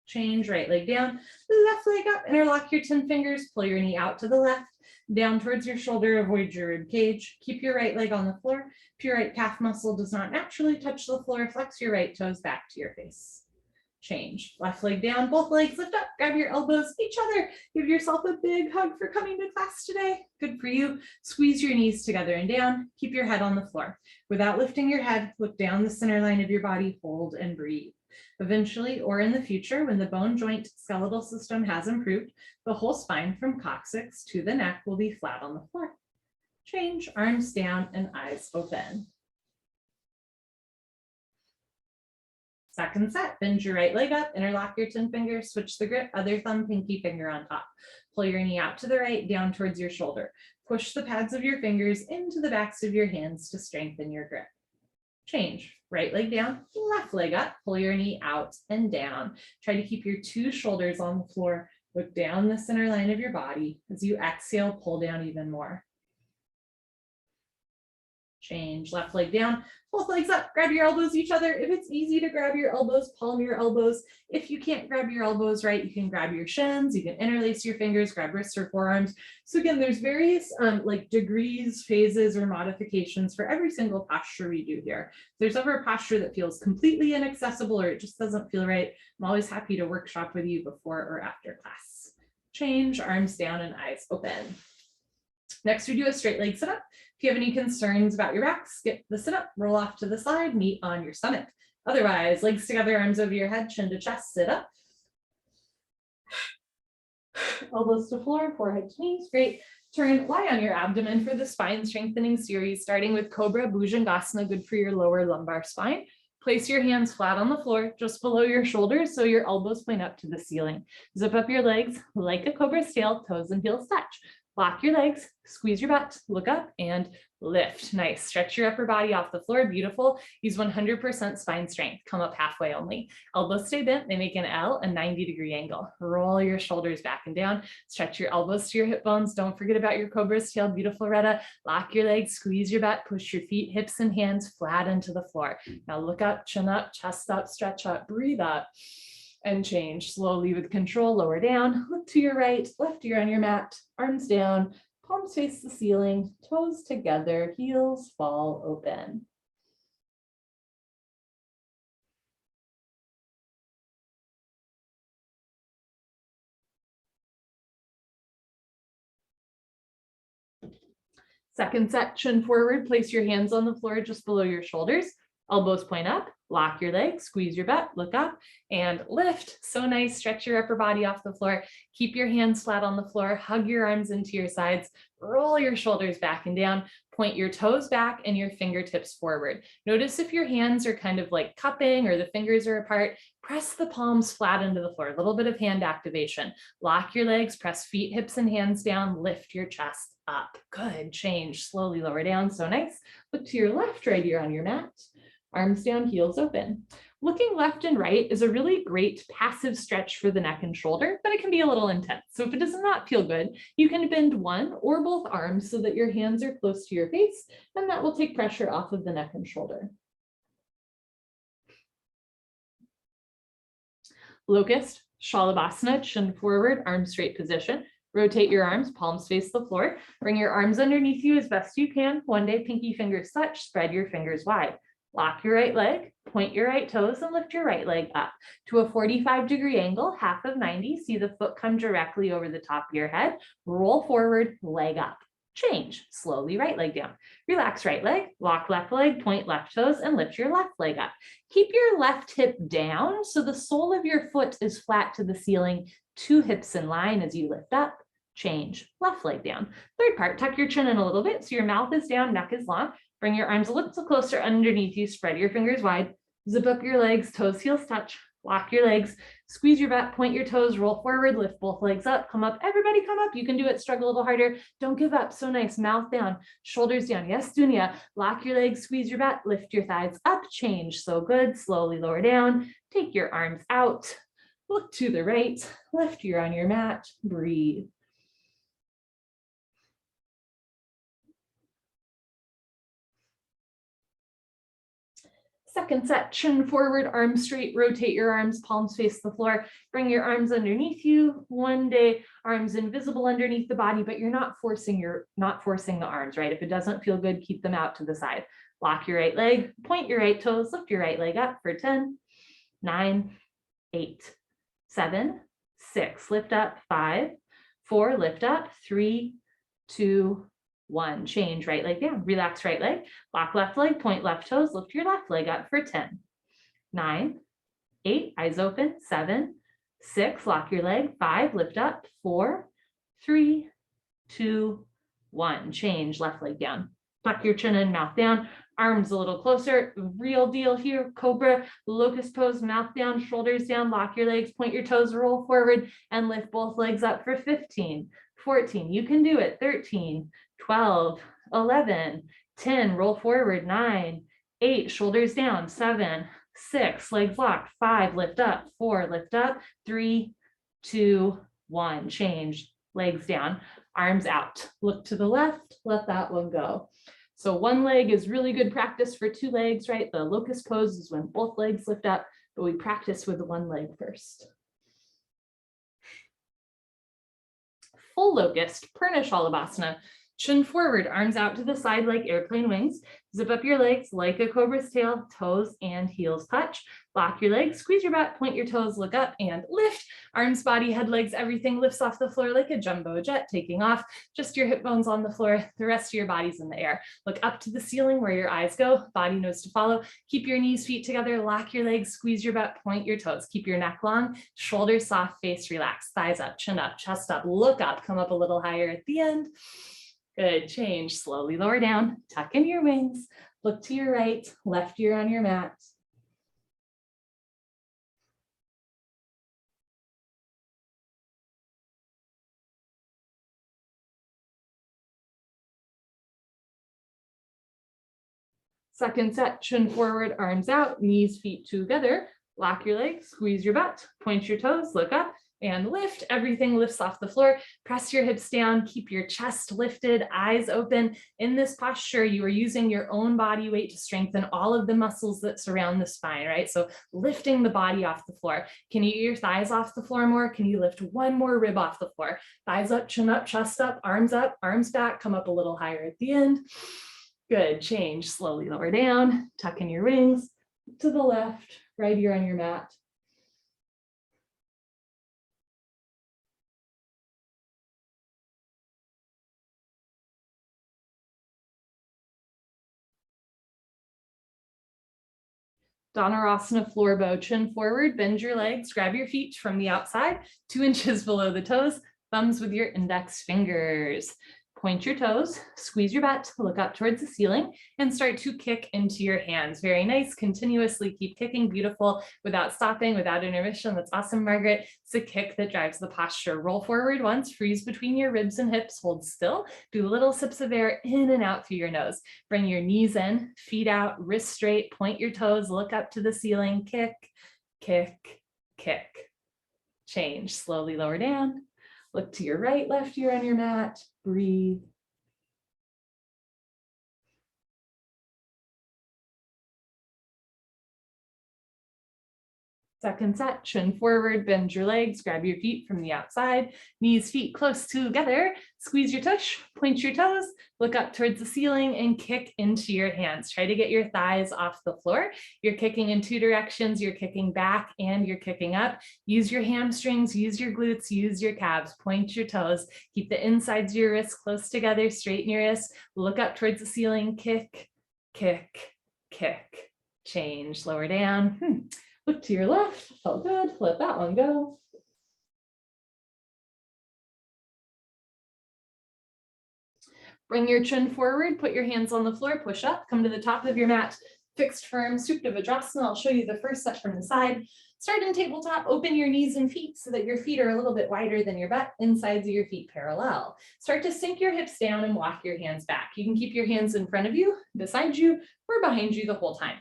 Change, right leg down, left leg up, interlock your 10 fingers, pull your knee out to the left, down towards your shoulder, avoid your rib cage. Keep your right leg on the floor. If your right calf muscle does not naturally touch the floor, flex your right toes back to your face. Change, left leg down, both legs lift up, grab your elbows, each other. Give yourself a big hug for coming to class today. Good for you. Squeeze your knees together and down. Keep your head on the floor. Without lifting your head, look down the center line of your body, hold and breathe. Eventually, or in the future, when the bone joint skeletal system has improved, the whole spine from coccyx to the neck will be flat on the floor. Change, arms down and eyes open. Second set, bend your right leg up, interlock your 10 fingers, switch the grip, other thumb, pinky finger on top. Pull your knee out to the right, down towards your shoulder. Push the pads of your fingers into the backs of your hands to strengthen your grip. Change, right leg down, left leg up, pull your knee out and down. Try to keep your two shoulders on the floor. Look down the center line of your body. As you exhale, pull down even more. Change, left leg down, both legs up, grab your elbows each other. If it's easy to grab your elbows, palm your elbows. If you can't grab your elbows right, you can grab your shins, you can interlace your fingers, grab wrists or forearms. So again, there's various like degrees, phases, or modifications for every single posture we do here. If there's ever a posture that feels completely inaccessible or it just doesn't feel right, I'm always happy to workshop with you before or after class. Change, arms down and eyes open. Next, we do a straight leg sit up. If you have any concerns about your back, skip the sit up, roll off to the side, meet on your stomach. Otherwise, legs together, arms over your head, chin to chest, sit up. Elbows to floor, forehead to knees. Great. Turn, lie on your abdomen for the spine strengthening series, starting with Cobra, Bhujangasana, good for your lower lumbar spine. Place your hands flat on the floor, just below your shoulders, so your elbows point up to the ceiling. Zip up your legs like a cobra's tail, toes and heels touch. Lock your legs, squeeze your butt, look up and lift. Nice. Stretch your upper body off the floor. Beautiful. Use 100% spine strength. Come up halfway only. Elbows stay bent. They make an L, a 90-degree angle. Roll your shoulders back and down. Stretch your elbows to your hip bones. Don't forget about your cobra's tail. Beautiful, Retta. Lock your legs, squeeze your butt, push your feet, hips and hands flat into the floor. Now look up, chin up, chest up, stretch up, breathe up. And change slowly with control, lower down, look to your right, left ear on your mat, arms down, palms face the ceiling, toes together, heels fall open. Second set, chin forward, place your hands on the floor just below your shoulders. Elbows point up, lock your legs, squeeze your butt, look up and lift. So nice, stretch your upper body off the floor. Keep your hands flat on the floor, hug your arms into your sides, roll your shoulders back and down, point your toes back and your fingertips forward. Notice if your hands are kind of like cupping or the fingers are apart, press the palms flat into the floor, a little bit of hand activation. Lock your legs, press feet, hips and hands down, lift your chest up. Good, change, slowly lower down, so nice. Look to your left, right ear on your mat. Arms down, heels open. Looking left and right is a really great passive stretch for the neck and shoulder, but it can be a little intense. So if it does not feel good, you can bend one or both arms so that your hands are close to your face, and that will take pressure off of the neck and shoulder. Locust, Shalabhasana, chin forward, arms straight position. Rotate your arms, palms face the floor. Bring your arms underneath you as best you can. One day, pinky fingers touch, spread your fingers wide. Lock your right leg, point your right toes and lift your right leg up to a 45-degree angle, half of 90. See the foot come directly over the top of your head. Roll forward, leg up. Change, slowly right leg down. Relax right leg, lock left leg, point left toes and lift your left leg up. Keep your left hip down so the sole of your foot is flat to the ceiling, 2 hips in line as you lift up. Change, left leg down. Third part, tuck your chin in a little bit so your mouth is down, neck is long. Bring your arms a little closer underneath you, spread your fingers wide, zip up your legs, toes, heels touch, lock your legs, squeeze your butt, point your toes, roll forward, lift both legs up, come up, everybody come up, you can do it, struggle a little harder, don't give up, so nice, mouth down, shoulders down, yes, Dunya, lock your legs, squeeze your butt, lift your thighs up, change, so good, slowly lower down, take your arms out, look to the right, left ear on your mat, breathe. Second set, chin forward, arms straight, rotate your arms, palms face the floor. Bring your arms underneath you. One day, arms invisible underneath the body, but you're not forcing the arms, right? If it doesn't feel good, keep them out to the side. Lock your right leg, point your right toes, lift your right leg up for 10, 9, 8, 7, 6, lift up, 5, 4, lift up, 3, 2, 1, change right leg down, relax right leg, lock left leg, point left toes, lift your left leg up for 10, 9, 8, eyes open, 7, 6, lock your leg, 5, lift up, 4, 3, 2, 1, change left leg down, tuck your chin in, mouth down, arms a little closer, real deal here, Cobra, locust pose, mouth down, shoulders down, lock your legs, point your toes, roll forward, and lift both legs up for 15, 14, you can do it, 13, 12, 11, 10, roll forward, 9, 8, shoulders down, 7, 6, legs locked, 5, lift up, 4, lift up, 3, 2, 1, change, legs down, arms out, look to the left, let that one go. So one leg is really good practice for two legs, right? The locust pose is when both legs lift up, but we practice with the one leg first. Full locust, Pranayama, chin forward, arms out to the side like airplane wings. Zip up your legs like a cobra's tail, toes and heels touch. Lock your legs, squeeze your butt, point your toes, look up and lift. Arms, body, head, legs, everything lifts off the floor like a jumbo jet taking off. Just your hip bones on the floor, the rest of your body's in the air. Look up to the ceiling where your eyes go, body knows to follow. Keep your knees, feet together, lock your legs, squeeze your butt, point your toes. Keep your neck long, shoulders soft, face relaxed, thighs up, chin up, chest up, look up, come up a little higher at the end. Good, change, slowly lower down, tuck in your wings, look to your right, left ear on your mat. Second set, chin forward, arms out, knees, feet together, lock your legs, squeeze your butt, point your toes, look up, and lift. Everything lifts off the floor. Press your hips down, keep your chest lifted, eyes open. In this posture, you are using your own body weight to strengthen all of the muscles that surround the spine, right? So lifting the body off the floor. Can you get your thighs off the floor more? Can you lift one more rib off the floor? Thighs up, chin up, chest up, arms back, come up a little higher at the end. Good, change, slowly lower down, tuck in your wings, to the left, right ear on your mat. Dhanurasana floor bow, chin forward, bend your legs, grab your feet from the outside, 2 inches below the toes, thumbs with your index fingers. Point your toes, squeeze your butt, look up towards the ceiling, and start to kick into your hands. Very nice, continuously keep kicking, beautiful, without stopping, without intermission. That's awesome, Margaret. It's a kick that drives the posture. Roll forward once, freeze between your ribs and hips, hold still, do little sips of air in and out through your nose. Bring your knees in, feet out, wrists straight, point your toes, look up to the ceiling, kick, kick, kick. Change, slowly lower down. Look to your right, left ear on your mat, breathe. Second set, chin forward, bend your legs, grab your feet from the outside, knees, feet close together, squeeze your tush, point your toes, look up towards the ceiling and kick into your hands. Try to get your thighs off the floor. You're kicking in 2 directions, you're kicking back and you're kicking up. Use your hamstrings, use your glutes, use your calves, point your toes, keep the insides of your wrists close together, straighten your wrists, look up towards the ceiling, kick, kick, kick, change, lower down. Look to your left, felt good, let that one go. Bring your chin forward, put your hands on the floor, push up, come to the top of your mat, fixed firm, Supta Vajrasana. I'll show you the first set from the side. Start in tabletop, open your knees and feet so that your feet are a little bit wider than your butt, insides of your feet parallel. Start to sink your hips down and walk your hands back. You can keep your hands in front of you, beside you, or behind you the whole time.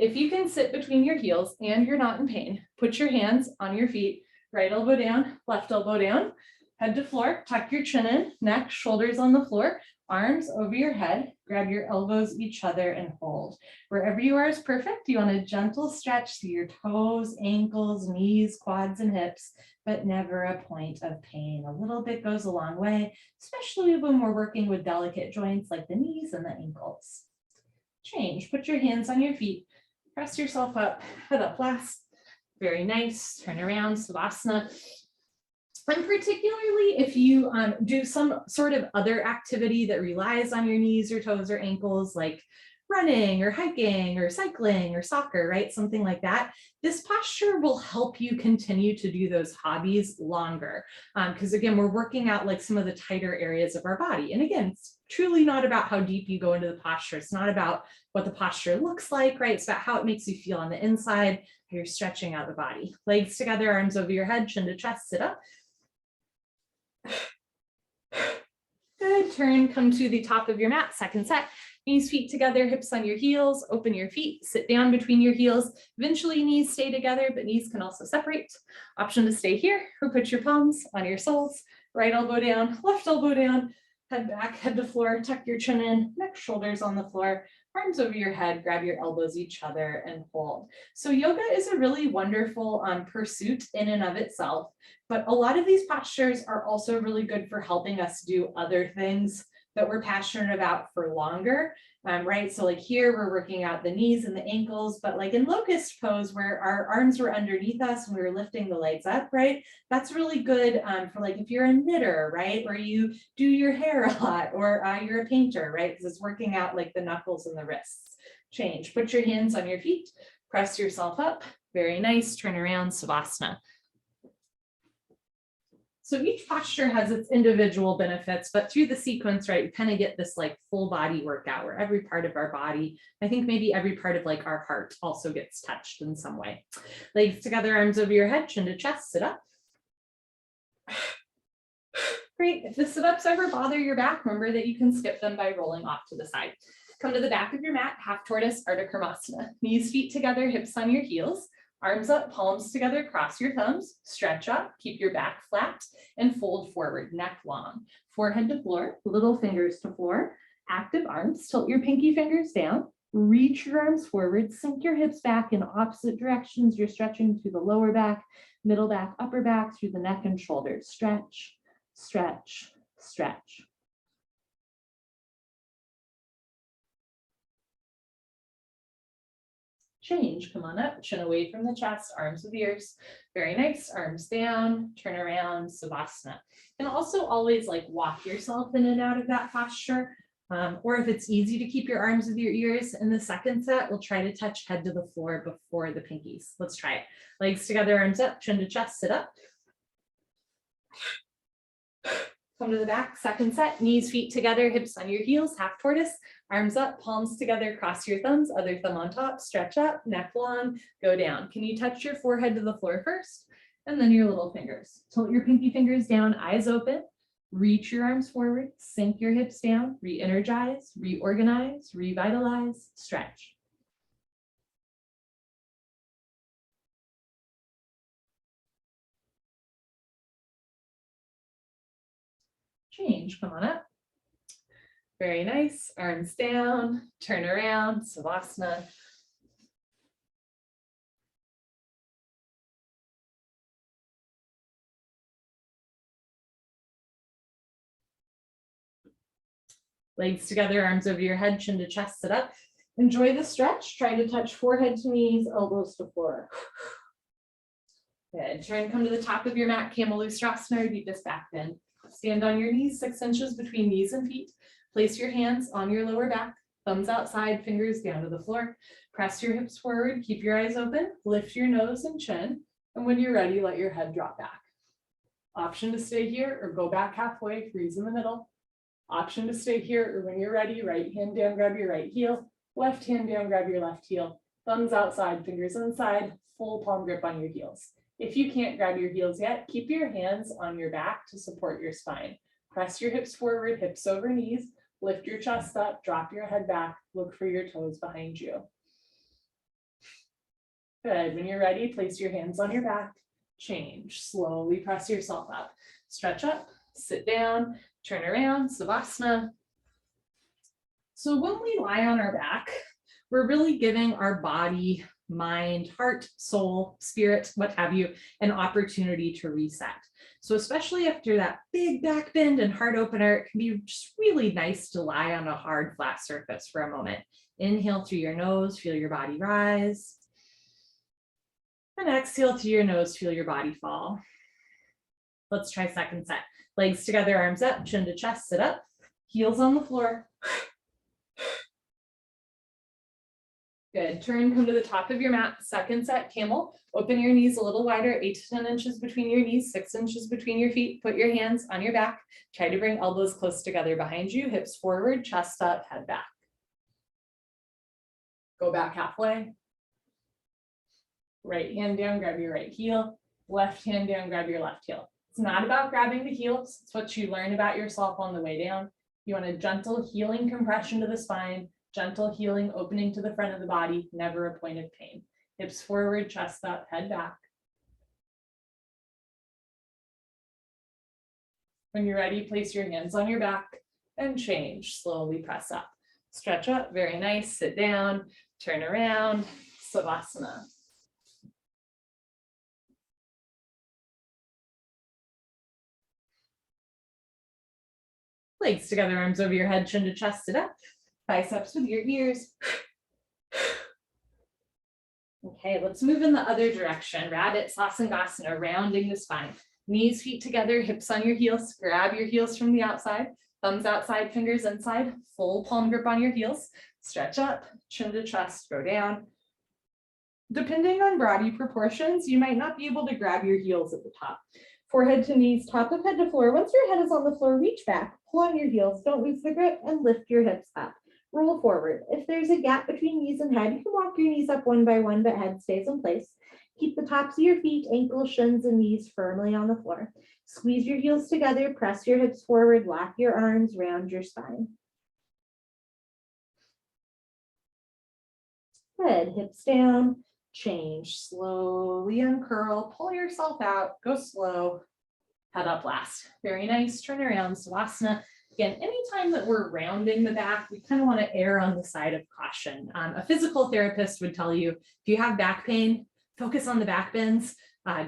If you can sit between your heels and you're not in pain, put your hands on your feet, right elbow down, left elbow down, head to floor, tuck your chin in, neck, shoulders on the floor, Arms over your head, grab your elbows each other and hold. Wherever you are is perfect. You want a gentle stretch through your toes, ankles, knees, quads, and hips, but never a point of pain. A little bit goes a long way, especially when we're working with delicate joints like the knees and the ankles. Change, put your hands on your feet, press yourself up, head up last. Very nice, turn around, Savasana. And particularly if you do some sort of other activity that relies on your knees or toes or ankles, like running or hiking or cycling or soccer, right? Something like that. This posture will help you continue to do those hobbies longer. Because again, we're working out like some of the tighter areas of our body. And again, it's truly not about how deep you go into the posture. It's not about what the posture looks like, right? It's about how it makes you feel on the inside, how you're stretching out the body. Legs together, arms over your head, chin to chest, sit up. Good, turn, come to the top of your mat, second set. Knees, feet together, hips on your heels, open your feet, sit down between your heels. Eventually knees stay together, but knees can also separate. Option to stay here or put your palms on your soles. Right elbow down, left elbow down, head back, head to floor, tuck your chin in, neck, shoulders on the floor, arms over your head, grab your elbows each other and hold. So yoga is a really wonderful pursuit in and of itself, but a lot of these postures are also really good for helping us do other things that we're passionate about for longer, right? So like here, we're working out the knees and the ankles, but like in Locust pose where our arms were underneath us and we were lifting the legs up, right? That's really good for like if you're a knitter, right? Or you do your hair a lot, or you're a painter, right? Because it's working out like the knuckles and the wrists. Change, put your hands on your feet, press yourself up. Very nice, turn around, Savasana. So each posture has its individual benefits, but through the sequence, right, we kind of get this like full body workout where every part of our body, I think maybe every part of like our heart also gets touched in some way. Legs together, arms over your head, chin to chest, sit up. Great, if the sit-ups ever bother your back, remember that you can skip them by rolling off to the side. Come to the back of your mat, half tortoise, Ardha Karmasana. Knees, feet together, hips on your heels. Arms up, palms together, cross your thumbs, stretch up, keep your back flat, and fold forward, neck long. Forehead to floor, little fingers to floor, active arms, tilt your pinky fingers down, reach your arms forward, sink your hips back in opposite directions. You're stretching through the lower back, middle back, upper back, through the neck and shoulders. Stretch, stretch, stretch. Change, come on up, chin away from the chest, arms with ears. Very nice, arms down, turn around, Savasana. And also always like walk yourself in and out of that posture. Or if it's easy to keep your arms with your ears, in the second set, we'll try to touch head to the floor before the pinkies. Let's try it. Legs together, arms up, chin to chest, sit up. Come to the back, second set, knees, feet together, hips on your heels, half tortoise, arms up, palms together, cross your thumbs, other thumb on top, stretch up, neck long, go down. Can you touch your forehead to the floor first? And then your little fingers. Tilt your pinky fingers down, eyes open, reach your arms forward, sink your hips down, re-energize, reorganize, revitalize, stretch. Change, come on up. Very nice, arms down, turn around, Savasana. Legs together, arms over your head, chin to chest, sit up. Enjoy the stretch, try to touch forehead to knees, elbows to floor. Good, turn, come to the top of your mat, Camel Ookatasana, deepest back bend. Stand on your knees, 6 inches between knees and feet. Place your hands on your lower back, thumbs outside, fingers down to the floor. Press your hips forward, keep your eyes open, lift your nose and chin, and when you're ready, let your head drop back. Option to stay here or go back halfway, freeze in the middle. Option to stay here or when you're ready, right hand down, grab your right heel, left hand down, grab your left heel, thumbs outside, fingers inside, full palm grip on your heels. If you can't grab your heels yet, keep your hands on your back to support your spine. Press your hips forward, hips over knees, lift your chest up, drop your head back, look for your toes behind you. Good, when you're ready, place your hands on your back, change, slowly press yourself up. Stretch up, sit down, turn around, Savasana. So when we lie on our back, we're really giving our body, mind, heart, soul, spirit, what have you, an opportunity to reset. So especially after that big back bend and heart opener, it can be just really nice to lie on a hard, flat surface for a moment. Inhale through your nose, feel your body rise. And exhale through your nose, feel your body fall. Let's try second set. Legs together, arms up, chin to chest, sit up, heels on the floor. Good, turn, come to the top of your mat. Second set, camel. Open your knees a little wider, 8 to 10 inches between your knees, 6 inches between your feet. Put your hands on your back. Try to bring elbows close together behind you, hips forward, chest up, head back. Go back halfway. Right hand down, grab your right heel. Left hand down, grab your left heel. It's not about grabbing the heels. It's what you learn about yourself on the way down. You want a gentle healing compression to the spine, gentle healing opening to the front of the body, never a point of pain. Hips forward, chest up, head back. When you're ready, place your hands on your back and change. Slowly press up. Stretch up, very nice. Sit down, turn around, Savasana. Legs together, arms over your head, chin to chest, sit up. Biceps with your ears. Okay, let's move in the other direction. Rabbit Sasangasana, rounding the spine. Knees, feet together, hips on your heels. Grab your heels from the outside. Thumbs outside, fingers inside. Full palm grip on your heels. Stretch up, chin to chest, go down. Depending on body proportions, you might not be able to grab your heels at the top. Forehead to knees, top of head to floor. Once your head is on the floor, reach back, pull on your heels, don't lose the grip, and lift your hips up. Roll forward. If there's a gap between knees and head, you can walk your knees up one by one, but head stays in place. Keep the tops of your feet, ankles, shins, and knees firmly on the floor. Squeeze your heels together, press your hips forward, lock your arms, round your spine. Good, hips down, change, slowly uncurl, pull yourself out, go slow, head up last. Very nice, turn around, Savasana. Again, anytime that we're rounding the back, we kind of want to err on the side of caution. A physical therapist would tell you, if you have back pain, focus on the back bends.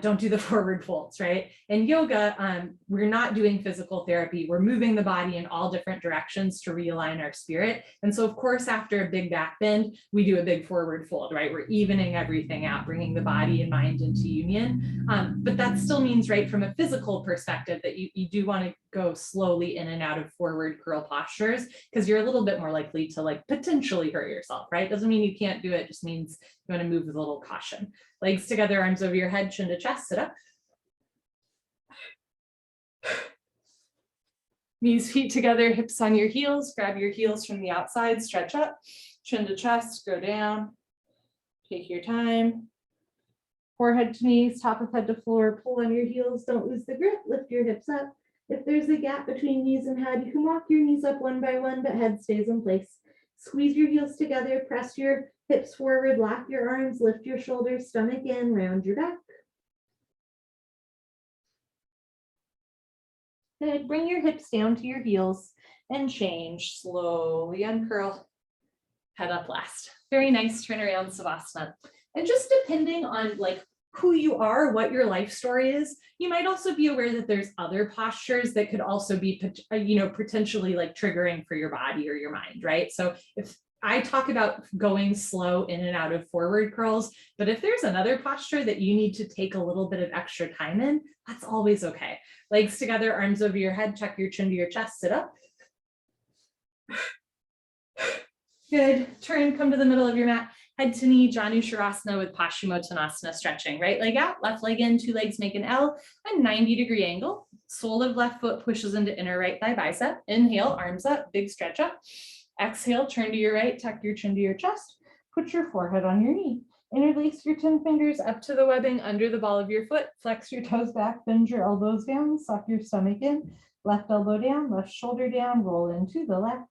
Don't do the forward folds, right? In yoga, we're not doing physical therapy. We're moving the body in all different directions to realign our spirit. And so, of course, after a big back bend, we do a big forward fold, right? We're evening everything out, bringing the body and mind into union. But that still means, right, from a physical perspective, that you do want to go slowly in and out of forward curl postures, because you're a little bit more likely to like potentially hurt yourself, right? Doesn't mean you can't do it, just means you want to move with a little caution. Legs together, arms over your head, chin to chest, sit up. Knees, feet together, hips on your heels. Grab your heels from the outside, stretch up, chin to chest, go down. Take your time. Forehead to knees, top of head to floor, pull on your heels, don't lose the grip, lift your hips up. If there's a gap between knees and head, you can walk your knees up one by one, but head stays in place. Squeeze your heels together, press your hips forward, lock your arms, lift your shoulders, stomach in, round your back. Good, bring your hips down to your heels and change, slowly uncurl, head up last. Very nice, turn around Savasana. And just depending on like who you are, what your life story is, you might also be aware that there's other postures that could also be, potentially like triggering for your body or your mind, right? So if I talk about going slow in and out of forward curls, but if there's another posture that you need to take a little bit of extra time in, that's always okay. Legs together, arms over your head, tuck your chin to your chest, sit up. Good, turn, come to the middle of your mat. Head to knee, Janusharasana with Paschimottanasana stretching. Right leg out, left leg in, two legs make an L, a 90-degree angle. Sole of left foot pushes into inner right thigh bicep. Inhale, arms up, big stretch up. Exhale, turn to your right, tuck your chin to your chest. Put your forehead on your knee. Interlace your 10 fingers up to the webbing under the ball of your foot. Flex your toes back, bend your elbows down, suck your stomach in. Left elbow down, left shoulder down, roll into the left.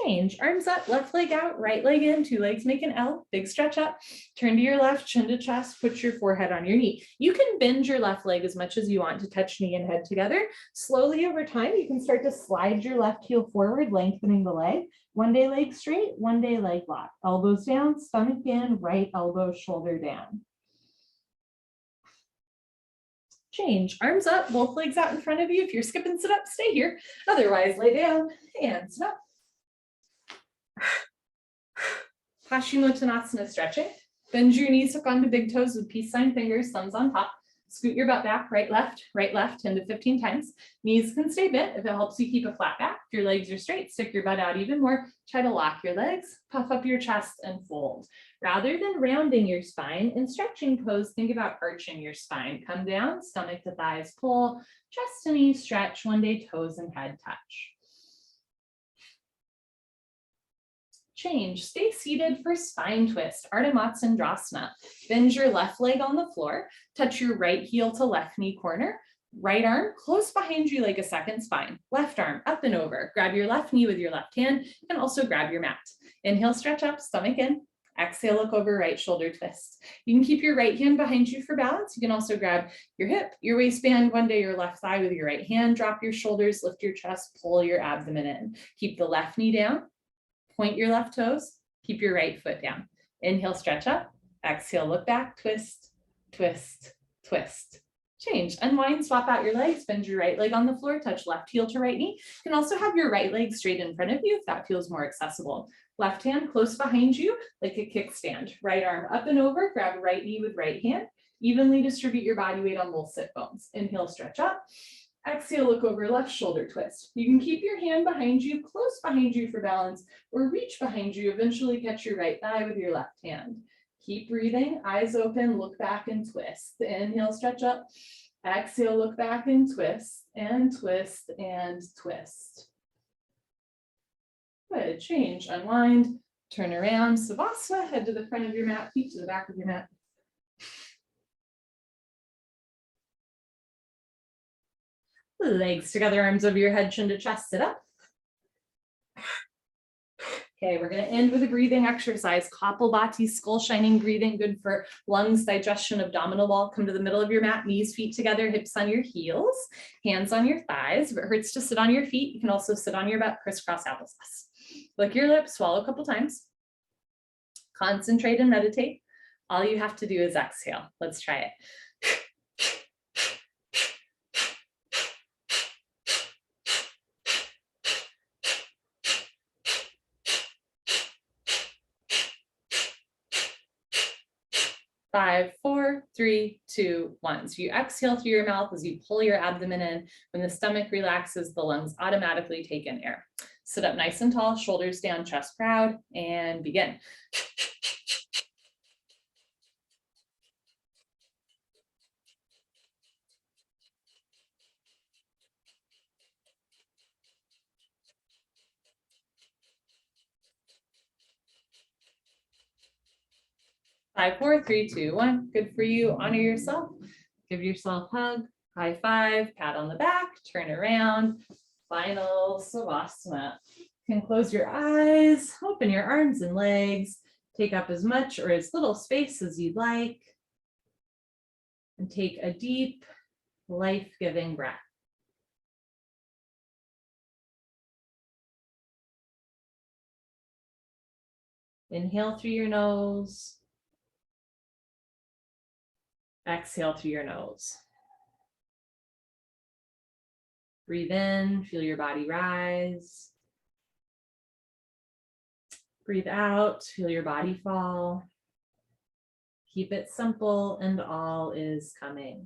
Change, arms up, left leg out, right leg in, two legs make an L, big stretch up, turn to your left, chin to chest, put your forehead on your knee. You can bend your left leg as much as you want to touch knee and head together. Slowly over time, you can start to slide your left heel forward, lengthening the leg. One day leg straight, one day leg lock. Elbows down, stomach in, right elbow, shoulder down. Change, arms up, both legs out in front of you. If you're skipping sit up, stay here. Otherwise, lay down and sit up. Pavonna Mutasana stretching. Bend your knees, hook onto big toes with peace sign fingers, thumbs on top. Scoot your butt back, right, left, 10 to 15 times. Knees can stay bent if it helps you keep a flat back. If your legs are straight, stick your butt out even more. Try to lock your legs, puff up your chest and fold. Rather than rounding your spine, in stretching pose, think about arching your spine. Come down, stomach to thighs pull, chest to knees stretch, one day toes and head touch. Change, stay seated for spine twist, Ardha Matsyendrasana. Bend your left leg on the floor, touch your right heel to left knee corner, right arm close behind you like a second spine, left arm up and over. Grab your left knee with your left hand and also grab your mat. Inhale, stretch up, stomach in. Exhale, look over, right shoulder twist. You can keep your right hand behind you for balance. You can also grab your hip, your waistband, one day your left thigh with your right hand, drop your shoulders, lift your chest, pull your abdomen in. Keep the left knee down. Point your left toes, keep your right foot down. Inhale, stretch up. Exhale, look back, twist, twist, twist. Change, unwind, swap out your legs, bend your right leg on the floor, touch left heel to right knee. You can also have your right leg straight in front of you if that feels more accessible. Left hand close behind you like a kickstand. Right arm up and over, grab right knee with right hand. Evenly distribute your body weight on both sit bones. Inhale, stretch up. Exhale, look over, left shoulder twist. You can keep your hand behind you, close behind you for balance, or reach behind you, eventually catch your right thigh with your left hand. Keep breathing, eyes open, look back and twist. Inhale, stretch up. Exhale, look back and twist, and twist, and twist. Good, change, unwind, turn around, Savasana, head to the front of your mat, feet to the back of your mat. Legs together, arms over your head, chin to chest, sit up. Okay, we're going to end with a breathing exercise. Kapalbhati, skull shining breathing, good for lungs, digestion, abdominal wall. Come to the middle of your mat, knees, feet together, hips on your heels, hands on your thighs. If it hurts to sit on your feet, you can also sit on your butt, crisscross applesauce. Lick your lips, swallow a couple times. Concentrate and meditate. All you have to do is exhale. Let's try it. 5, 4, 3, 2, 1. So you exhale through your mouth as you pull your abdomen in. When the stomach relaxes, the lungs automatically take in air. Sit up nice and tall, shoulders down, chest proud, and begin. Five, 4, 3, 2, 1. Good for you. Honor yourself. Give yourself a hug, high five, pat on the back, turn around. Final Savasana. You can close your eyes, open your arms and legs, take up as much or as little space as you'd like, and take a deep, life-giving breath. Inhale through your nose. Exhale through your nose. Breathe in, feel your body rise. Breathe out, feel your body fall. Keep it simple and all is coming.